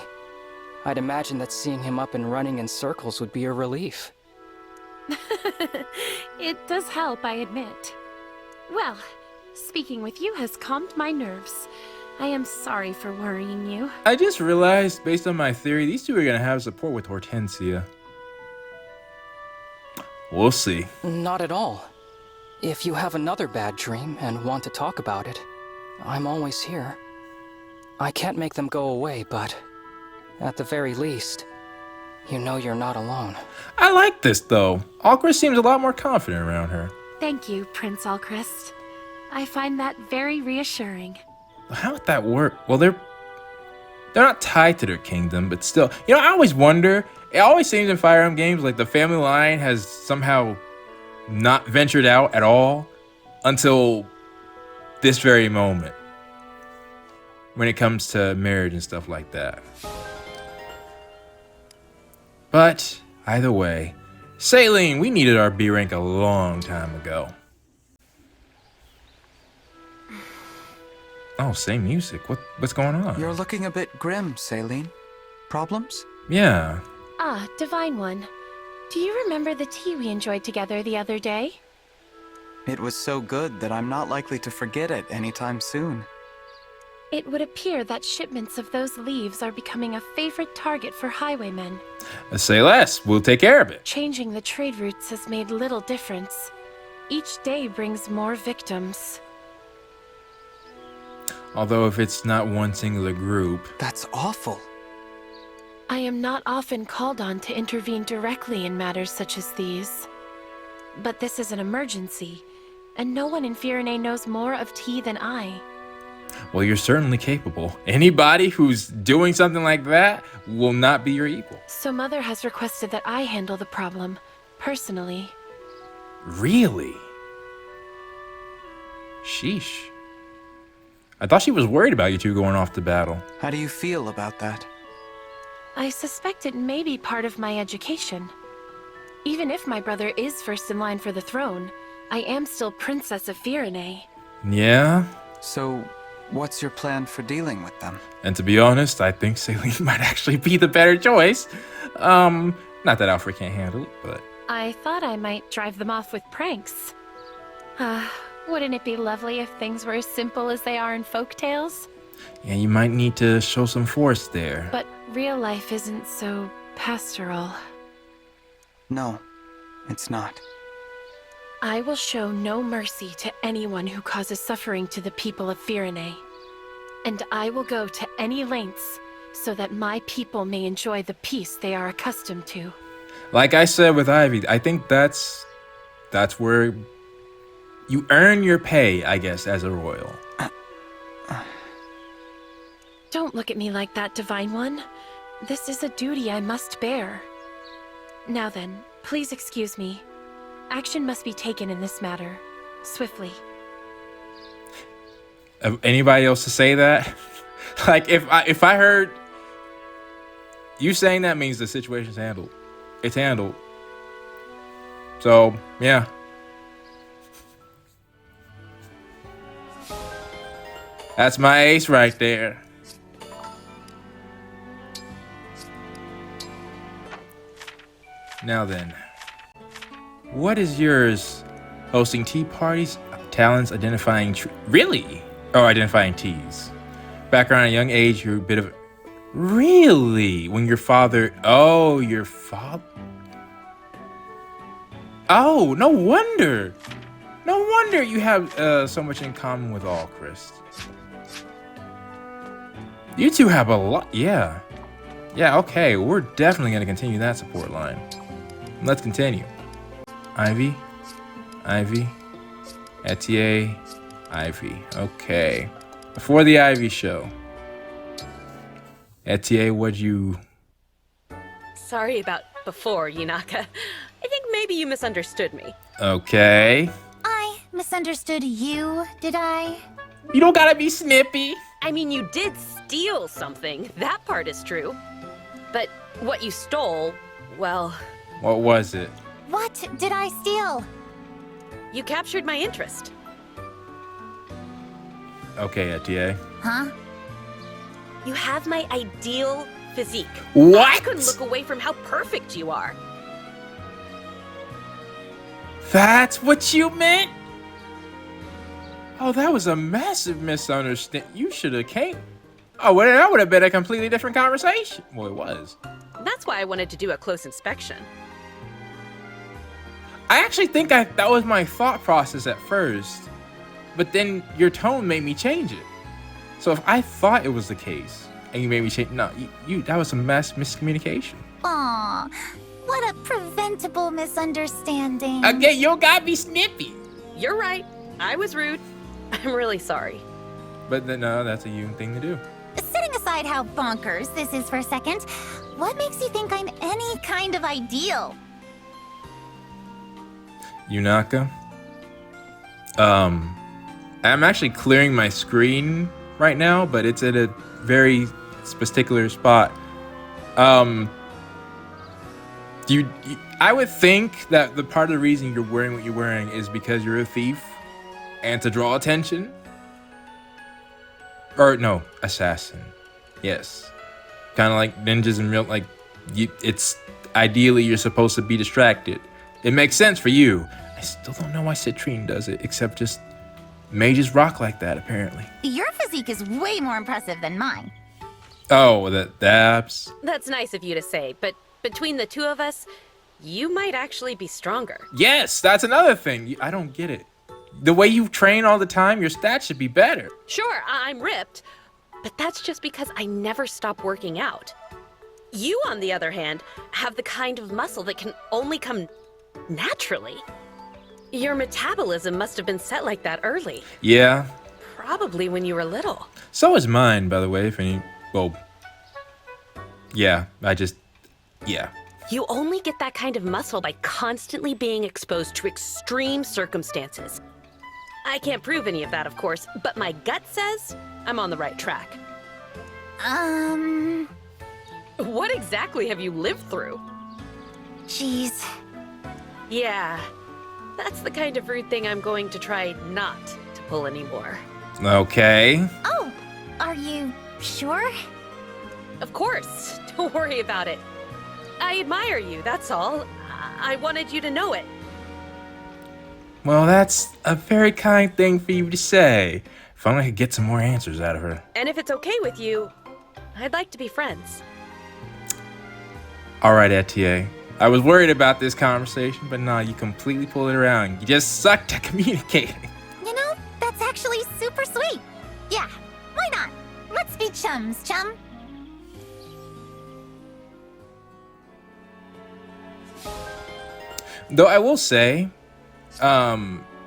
I'd imagine that seeing him up and running in circles would be a relief. It does help, I admit. Well, speaking with you has calmed my nerves. I am sorry for worrying you. I just realized, based on my theory, these two are going to have support with Hortensia. We'll see. Not at all. If you have another bad dream and want to talk about it, I'm always here. I can't make them go away, but at the very least, you know you're not alone. I like this, though. Alcrest seems a lot more confident around her. Thank you, Prince Alcrest. I find that very reassuring. How would that work? Well, they're not tied to their kingdom, but still. You know, I always wonder. It always seems in Fire Emblem games like the family line has somehow not ventured out at all until this very moment when it comes to marriage and stuff like that. But either way, Saline, we needed our B rank a long time ago. Oh, same music. What's going on? You're looking a bit grim, Saline. Problems? Yeah. Ah, Divine One. Do you remember the tea we enjoyed together the other day? It was so good that I'm not likely to forget it anytime soon. It would appear that shipments of those leaves are becoming a favorite target for highwaymen. Say less. We'll take care of it. Changing the trade routes has made little difference. Each day brings more victims. Although if it's not one singular group. That's awful. I am not often called on to intervene directly in matters such as these. But this is an emergency, and no one in Firene knows more of tea than I. Well, you're certainly capable. Anybody who's doing something like that will not be your equal. So Mother has requested that I handle the problem, personally. Really? Sheesh. I thought she was worried about you two going off to battle. How do you feel about that? I suspect it may be part of my education. Even if my brother is first in line for the throne, I am still Princess of Firene. Yeah? So, what's your plan for dealing with them? And to be honest, I think Saline might actually be the better choice. Not that Alfred can't handle it, but... I thought I might drive them off with pranks. Wouldn't it be lovely if things were as simple as they are in folk tales? Yeah, you might need to show some force there. But real life isn't so pastoral. No, it's not. I will show no mercy to anyone who causes suffering to the people of Firene. And I will go to any lengths so that my people may enjoy the peace they are accustomed to. Like I said with Ivy, I think that's where You earn your pay, I guess, as a royal. Don't look at me like that, Divine One. This is a duty I must bear. Now then, please excuse me. Action must be taken in this matter. Swiftly. Anybody else to say that? Like, if I heard you saying that, means the situation's handled. It's handled. So, yeah. That's my ace right there. Now then, what is yours? Hosting tea parties, talents, identifying really? Oh, identifying teas. Background at a young age, you're a bit of really when your father. Oh, your father. Oh, no wonder. No wonder you have so much in common with all Chris. You two have a lot. Yeah. Yeah, okay. We're definitely going to continue that support line. Let's continue. Ivy. Etier. Ivy. Okay. Before the Ivy show. Etier, what'd you... Sorry about before, Yunaka. I think maybe you misunderstood me. Okay. I misunderstood you, did I? You don't gotta be snippy. I mean, you did steal something. That part is true. But what you stole, well... What was it? What did I steal? You captured my interest. Okay, Etier. Huh? You have my ideal physique. What? I couldn't look away from how perfect you are. That's what you meant? Oh, that was a massive misunderstanding. You should have came. Oh, well, that would have been a completely different conversation. Well, it was. That's why I wanted to do a close inspection. I actually think that was my thought process at first. But then your tone made me change it. So if I thought it was the case, and you made me change... No, that was a mass miscommunication. Aw, what a preventable misunderstanding. Again, you don't gotta be snippy. You're right. I was rude. I'm really sorry. But then, no, that's a you thing to do. Setting aside how bonkers this is for a second, what makes you think I'm any kind of ideal? Yunaka. I'm actually clearing my screen right now, but it's at a very particular spot. I would think that the part of the reason you're wearing what you're wearing is because you're a thief and to draw attention. Or no, assassin. Yes. Kind of like ninjas and real, like it's ideally you're supposed to be distracted. It makes sense for you. I still don't know why Citrine does it, except just mages rock like that, apparently. Your physique is way more impressive than mine. Oh, that's... That's nice of you to say, but between the two of us, you might actually be stronger. Yes, that's another thing. I don't get it. The way you train all the time, your stats should be better. Sure, I'm ripped, but that's just because I never stop working out. You, on the other hand, have the kind of muscle that can only come naturally. Your metabolism must have been set like that early. Yeah. Probably when you were little. So is mine, by the way, if any... Well... Yeah, yeah. You only get that kind of muscle by constantly being exposed to extreme circumstances. I can't prove any of that, of course, but my gut says I'm on the right track. What exactly have you lived through? Jeez. Yeah, that's the kind of rude thing I'm going to try not to pull anymore. Okay. Oh, are you sure? Of course, don't worry about it. I admire you, that's all. I wanted you to know it. Well, that's a very kind thing for you to say. If only I could get some more answers out of her. And if it's okay with you, I'd like to be friends. All right, Etier. I was worried about this conversation, but no, you completely pulled it around. You just sucked at communicating. You know, that's actually super sweet. Yeah, why not? Let's be chums, chum. Though I will say,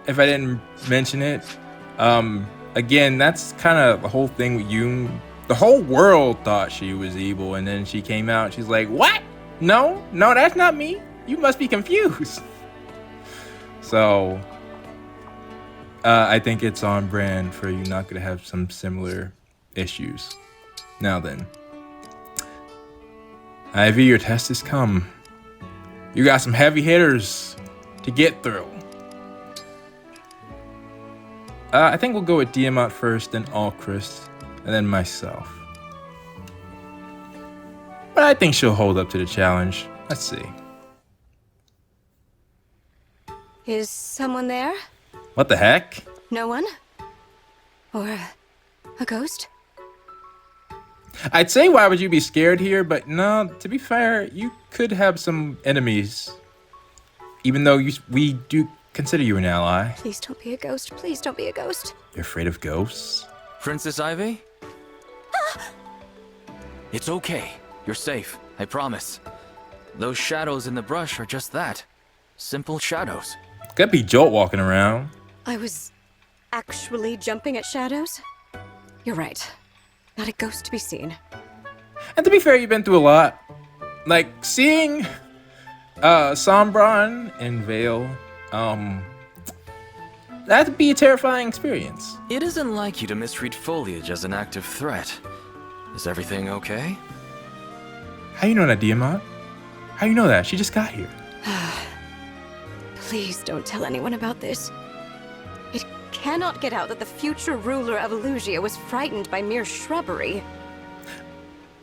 if I didn't mention it. Again, that's kind of the whole thing with you. The whole world thought she was evil, and then she came out. She's like, "What? No, that's not me. You must be confused." So, I think it's on brand for you not gonna have some similar issues. Now then, Ivy, your test has come. You got some heavy hitters to get through. I think we'll go with Diamant first, then Alchrist, and then myself. But I think she'll hold up to the challenge. Let's see. Is someone there? What the heck? No one? Or a ghost? I'd say why would you be scared here, but no, to be fair, you could have some enemies. Even though we do consider you an ally. Please don't be a ghost. Please don't be a ghost. You're afraid of ghosts? Princess Ivy? It's okay. You're safe. I promise. Those shadows in the brush are just that. Simple shadows. Could be Jolt walking around. I was actually jumping at shadows? You're right. Not a ghost to be seen. And to be fair, you've been through a lot. Like, seeing Sombron and Vale, that'd be a terrifying experience. It isn't like you to mistreat foliage as an active threat. Is everything okay? How you know that, Diamant? How you know that? She just got here. Please don't tell anyone about this. It cannot get out that the future ruler of Elusia was frightened by mere shrubbery.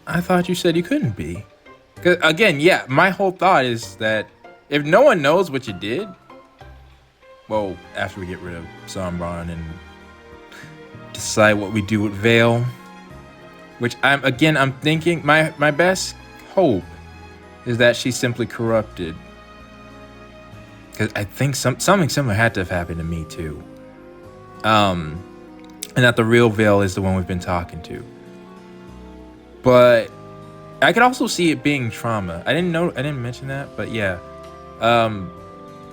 I thought you said you couldn't be. 'Cause again, yeah, my whole thought is that if no one knows what you did, well, after we get rid of Sombron and decide what we do with Vale, which I'm thinking my best hope is that she's simply corrupted. Because I think something similar had to have happened to me too. And that the real Vale is the one we've been talking to. But I could also see it being trauma. I didn't mention that, but yeah.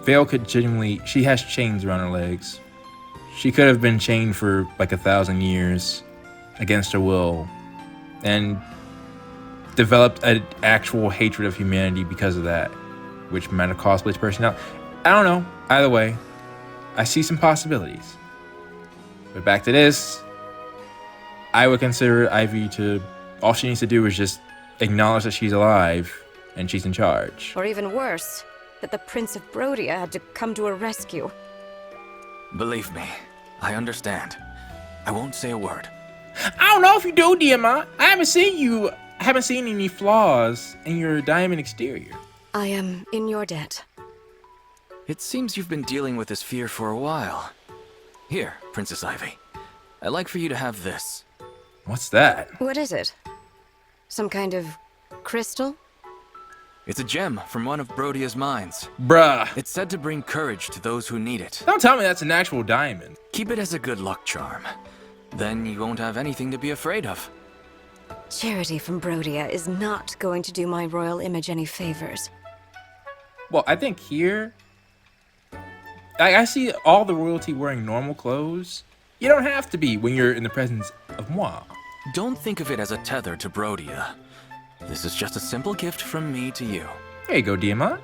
Vale could genuinely, she has chains around her legs. She could have been chained for like 1,000 years against her will and developed an actual hatred of humanity because of that, which might have cost this person out. I don't know. Either way, I see some possibilities. But back to this, I would consider Ivy to, all she needs to do is just acknowledge that she's alive and she's in charge. Or even worse, that the Prince of Brodia had to come to her rescue. Believe me, I understand. I won't say a word. I don't know if you do, Diamant. I haven't seen any flaws in your diamond exterior. I am in your debt. It seems you've been dealing with this fear for a while. Here, Princess Ivy. I'd like for you to have this. What's that? What is it? Some kind of crystal? It's a gem from one of Brodia's mines. Bruh. It's said to bring courage to those who need it. Don't tell me that's an actual diamond. Keep it as a good luck charm. Then you won't have anything to be afraid of. Charity from Brodia is not going to do my royal image any favors. Well, I think here, I see all the royalty wearing normal clothes. You don't have to be when you're in the presence of moi. Don't think of it as a tether to Brodia. This is just a simple gift from me to you. There you go, Diamant.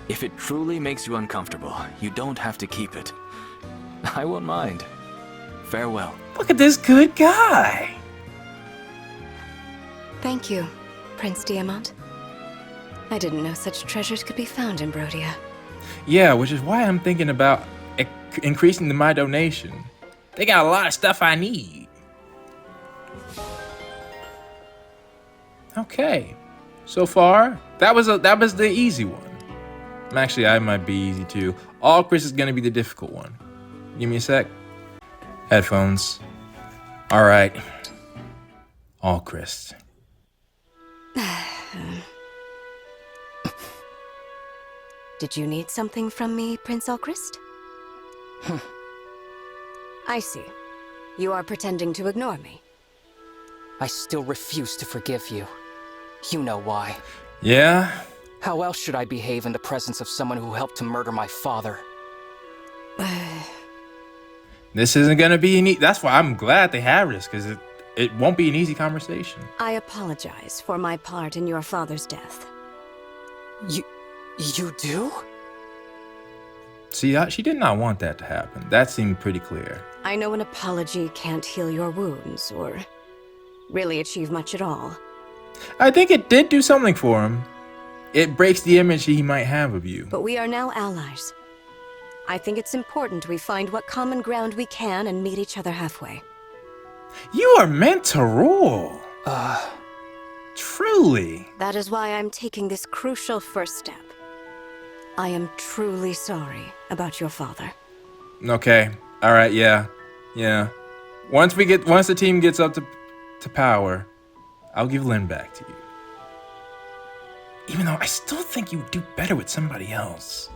If it truly makes you uncomfortable, you don't have to keep it. I won't mind. Farewell. Look at this good guy. Thank you, Prince Diamant. I didn't know such treasures could be found in Brodia. Yeah, which is why I'm thinking about increasing my donation. They got a lot of stuff I need. Okay, so far that was the easy one. Actually, I might be easy too. All Chris is gonna be the difficult one. Give me a sec. Headphones. All right. All Chris. Did you need something from me, Prince Alchrist? I see. You are pretending to ignore me. I still refuse to forgive you. You know why. Yeah, How else should I behave in the presence of someone who helped to murder my father? This isn't gonna be an that's why I'm glad they have this, because it won't be an easy conversation. I apologize for my part in your father's death. You do? See, she did not want that to happen. That seemed pretty clear. I know an apology can't heal your wounds, or really achieve much at all. I think it did do something for him. It breaks the image he might have of you. But we are now allies. I think it's important we find what common ground we can and meet each other halfway. You are meant to rule. Truly. That is why I'm taking this crucial first step. I am truly sorry about your father. Okay. All right. Yeah. Once the team gets up to power, I'll give Lynn back to you. Even though I still think you would do better with somebody else.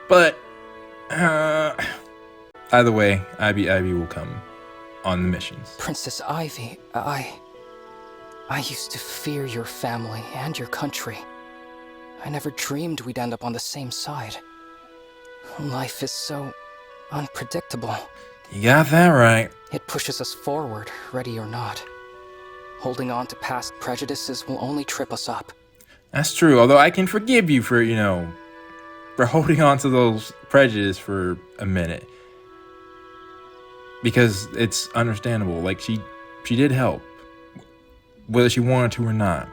But either way, Ivy will come on the missions. Princess Ivy, I used to fear your family and your country. I never dreamed we'd end up on the same side. Life is so unpredictable. You got that right. It pushes us forward, ready or not. Holding on to past prejudices will only trip us up. That's true, although I can forgive you for, for holding on to those prejudices for a minute. Because it's understandable. Like, she did help. Whether she wanted to or not.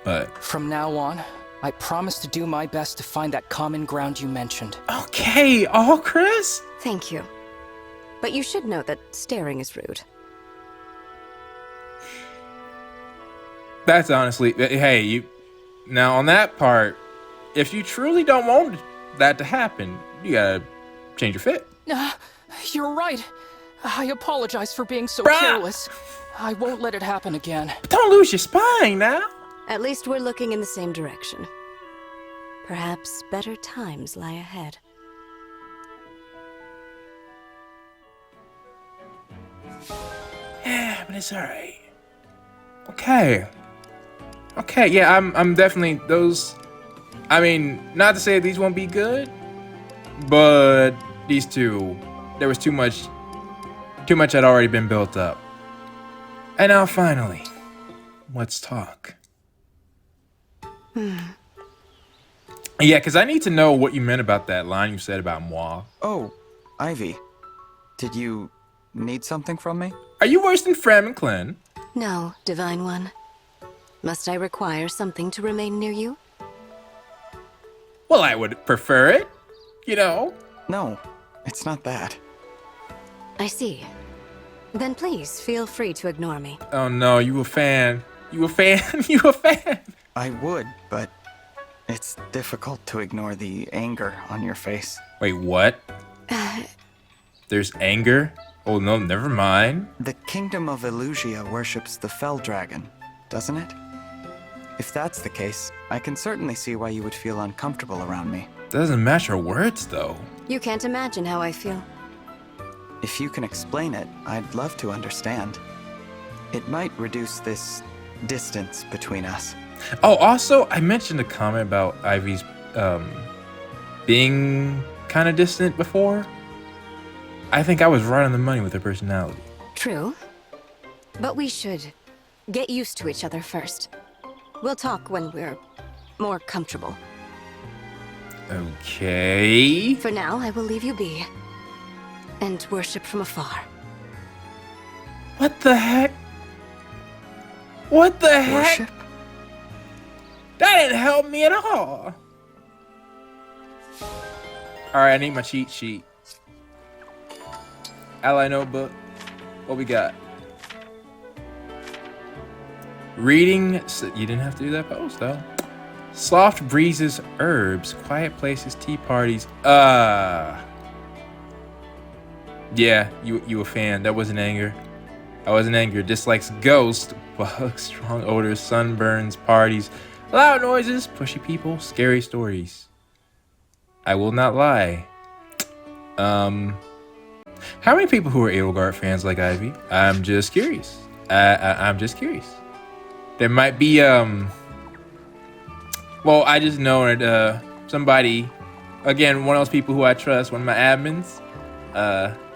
But from now on, I promise to do my best to find that common ground you mentioned. Okay, Chris? Thank you. But you should know that staring is rude. That's honestly, hey, now on that part, if you truly don't want that to happen, you gotta change your fit. You're right. I apologize for being so careless. I won't let it happen again. But don't lose your spine now. At least we're looking in the same direction. Perhaps better times lie ahead. Yeah, but it's alright. Okay, yeah, I'm definitely those. I mean, not to say these won't be good, but these two, there was too much had already been built up. And now finally, let's talk. Yeah, because I need to know what you meant about that line you said about moi. Oh, Ivy. Did you need something from me? Are you worse than Frem and Clem? No, Divine One. Must I require something to remain near you? Well, I would prefer it, No, it's not that. I see. Then please, feel free to ignore me. Oh no, you a fan. You a fan. I would, but it's difficult to ignore the anger on your face. Wait, what? There's anger? Oh no, never mind. The kingdom of Elusia worships the Fell Dragon, doesn't it? If that's the case, I can certainly see why you would feel uncomfortable around me. Doesn't match your words, though. You can't imagine how I feel. If you can explain it, I'd love to understand. It might reduce this distance between us. Oh, also, I mentioned a comment about Ivy's being kind of distant before. I think I was right on the money with her personality. True. But we should get used to each other first. We'll talk when we're more comfortable. Okay. For now, I will leave you be. And worship from afar. What the heck? What the heck? Worship? That didn't help me at all. Alright, I need my cheat sheet. Ally notebook. What we got? Reading. You didn't have to do that post, though. Soft breezes, herbs, quiet places, tea parties. Yeah, you a fan. That wasn't anger. I wasn't angry. Dislikes ghosts, bugs, strong odors, sunburns, parties, loud noises, pushy people, scary stories. I will not lie. How many people who are Edelgard fans like Ivy? I'm just curious. I'm just curious. There might be well, I just know that somebody, again, one of those people who I trust, one of my admins,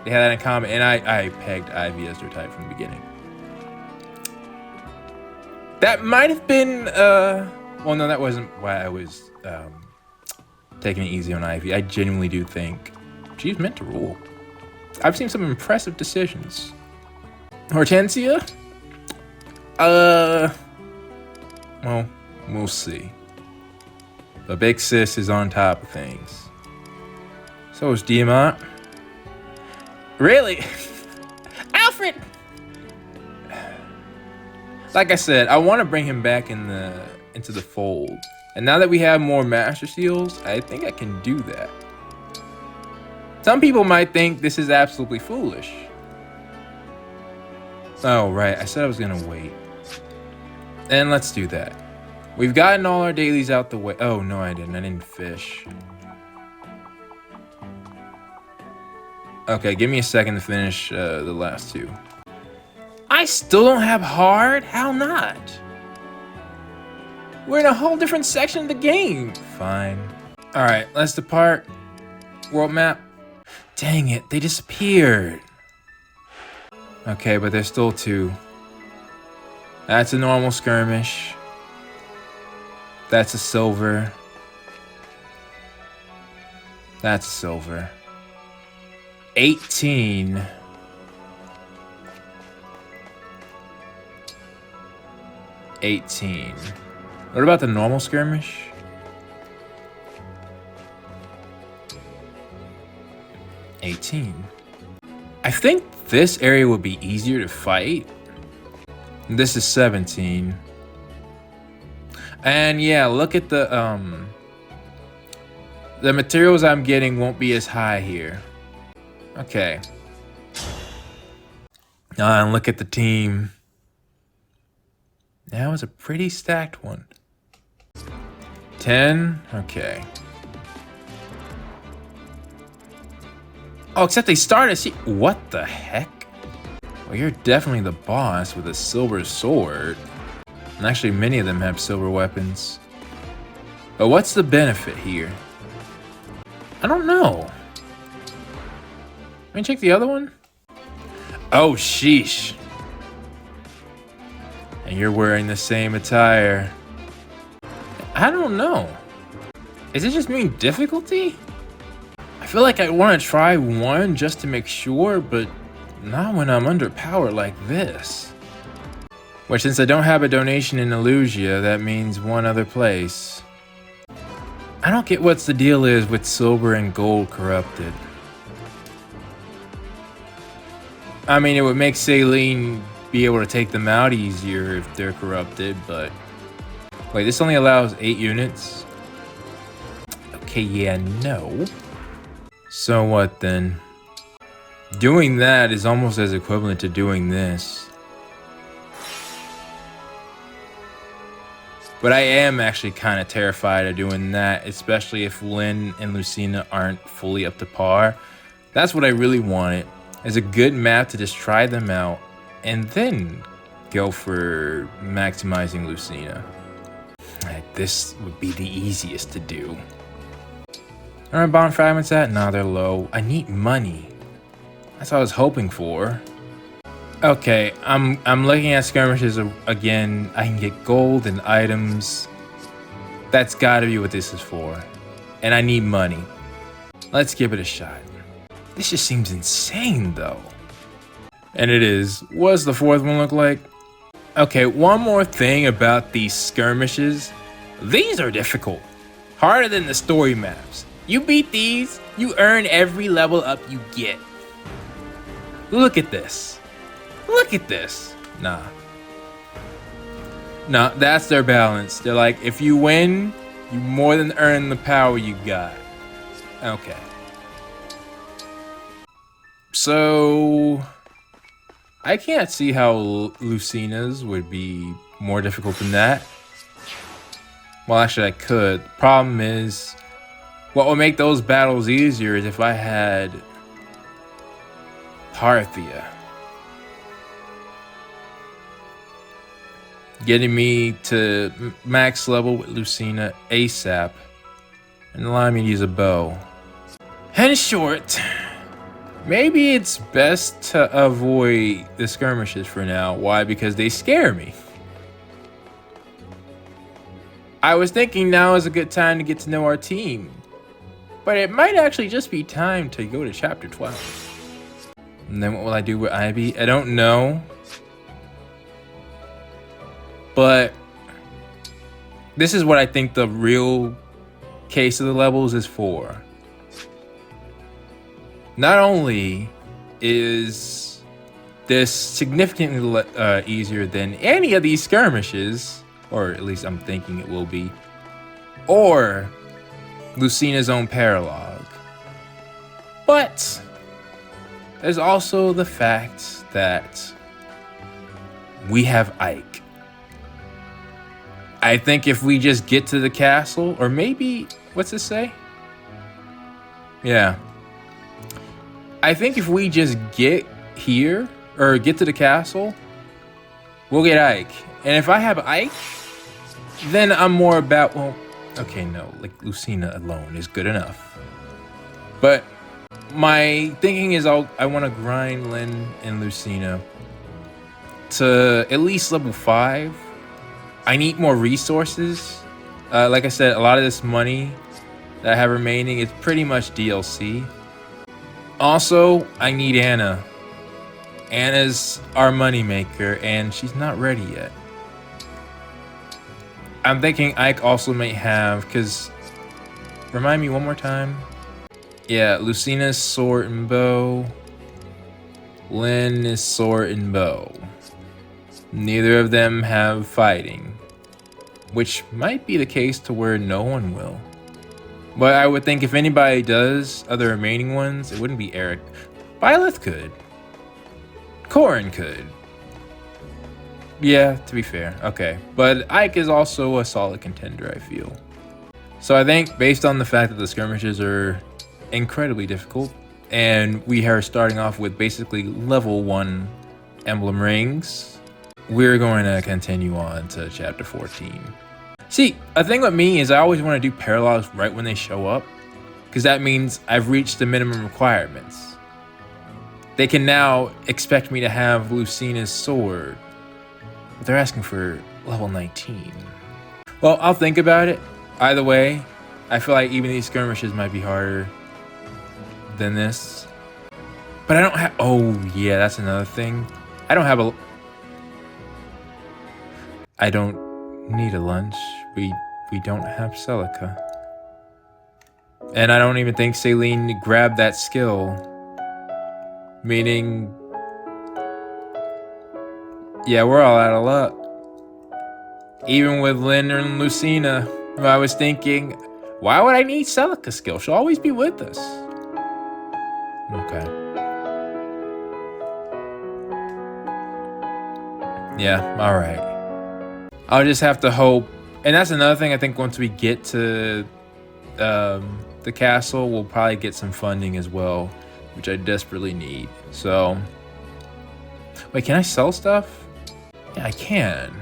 they had that in common, and I pegged Ivy as their type from the beginning. That might have been well, no, that wasn't why I was taking it easy on Ivy. I genuinely do think she's meant to rule. I've seen some impressive decisions. Hortensia? Well, we'll see. But Big Sis is on top of things. So is Diamant. Really? Alfred! Like I said, I want to bring him back into the fold. And now that we have more Master Seals, I think I can do that. Some people might think this is absolutely foolish. Oh, right. I said I was going to wait. And let's do that. We've gotten all our dailies out the way. Oh, no, I didn't. I didn't fish. Okay, give me a second to finish the last two. I still don't have hard? How not? We're in a whole different section of the game. Fine. All right, let's depart. World map. Dang it, they disappeared. Okay, but there's still two. That's a normal skirmish. That's a silver. That's a silver. 18. What about the normal skirmish? I think this area would be easier to fight. This is 17. And yeah, look at the materials I'm getting won't be as high here. Okay. And look at the team. That was a pretty stacked one. 10, okay. Oh, except they started. See, what the heck? Well, you're definitely the boss with a silver sword. And actually, many of them have silver weapons. But what's the benefit here? I don't know. Let me check the other one. Oh, sheesh. And you're wearing the same attire. I don't know. Is it just mean difficulty? I feel like I want to try one just to make sure, but not when I'm underpowered like this. Which, since I don't have a donation in Illusia, that means one other place. I don't get what's the deal is with silver and gold corrupted. I mean, it would make Saline be able to take them out easier if they're corrupted, but... Wait, this only allows 8 units? Okay, yeah, no. So what then? Doing that is almost as equivalent to doing this. But I am actually kind of terrified of doing that, especially if Lynn and Lucina aren't fully up to par. That's what I really wanted, is a good map to just try them out, and then go for maximizing Lucina. This would be the easiest to do. Are my bond fragments at? Nah, they're low. I need money. That's what I was hoping for. Okay, I'm looking at skirmishes again. I can get gold and items. That's gotta be what this is for. And I need money. Let's give it a shot. This just seems insane though. And it is. What does the fourth one look like? Okay, one more thing about these skirmishes. These are difficult. Harder than the story maps. You beat these, you earn every level up you get. Look at this. Look at this. Nah, that's their balance. They're like, if you win, you more than earn the power you got. Okay. So... I can't see how Lucina's would be more difficult than that. Well, actually, I could. The problem is, what would make those battles easier is if I had Parthia. getting me to max level with Lucina ASAP, and allowing me to use a bow. In short, maybe it's best to avoid the skirmishes for now. Why? Because they scare me. I was thinking now is a good time to get to know our team, but it might actually just be time to go to chapter 12. And then what will I do with Ivy? I don't know. But this is what I think the real case of the levels is for. Not only is this significantly easier than any of these skirmishes, or at least I'm thinking it will be, or Lucina's own paralogue, but there's also the fact that we have Ike. I think if we just get to the castle, or maybe, what's this say? Yeah. I think if we just get here, or get to the castle, we'll get Ike. And if I have Ike, then I'm more about, well, okay, no, like Lucina alone is good enough. But my thinking is I want to grind Lynn and Lucina to at least level 5. I need more resources. Like I said, a lot of this money that I have remaining is pretty much DLC. Also, I need Anna. Anna's our moneymaker, and she's not ready yet. I'm thinking Ike also may have, because, remind me one more time. Yeah, Lucina's sword and bow. Lynn is sword and bow. Neither of them have fighting, which might be the case to where no one will. But I would think if anybody does, of the remaining ones, it wouldn't be Eric. Byleth could. Corin could. Yeah, to be fair. Okay. But Ike is also a solid contender, I feel. So I think based on the fact that the skirmishes are incredibly difficult, and we are starting off with basically level 1 emblem rings, we're going to continue on to chapter 14. See, a thing with me is I always want to do paralogs right when they show up, because that means I've reached the minimum requirements. They can now expect me to have Lucina's sword, but they're asking for level 19. Well, I'll think about it. Either way, I feel like even these skirmishes might be harder than this. But I don't have, oh yeah, that's another thing. I don't need a lunch. We don't have Celica. And I don't even think Celine grabbed that skill. Meaning, yeah, we're all out of luck. Even with Lynn and Lucina, I was thinking, why would I need Celica skill? She'll always be with us. Okay. Yeah, alright. I'll just have to hope. And that's another thing, I think once we get to the castle, we'll probably get some funding as well, which I desperately need. So, wait, can I sell stuff? Yeah, I can.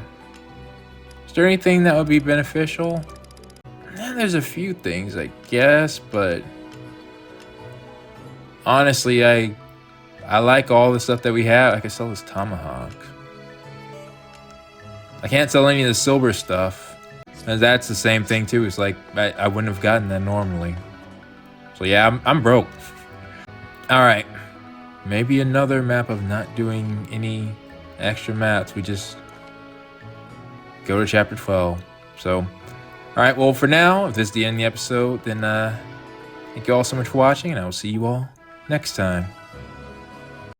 Is there anything that would be beneficial? There's a few things, I guess, but honestly, I like all the stuff that we have. I could sell this tomahawk. I can't sell any of the silver stuff, and that's the same thing too. It's like I wouldn't have gotten that normally. So yeah, I'm broke. All right, maybe another map of not doing any extra maps. We just go to chapter 12. So, all right. Well, for now, if this is the end of the episode, then thank you all so much for watching, and I will see you all next time.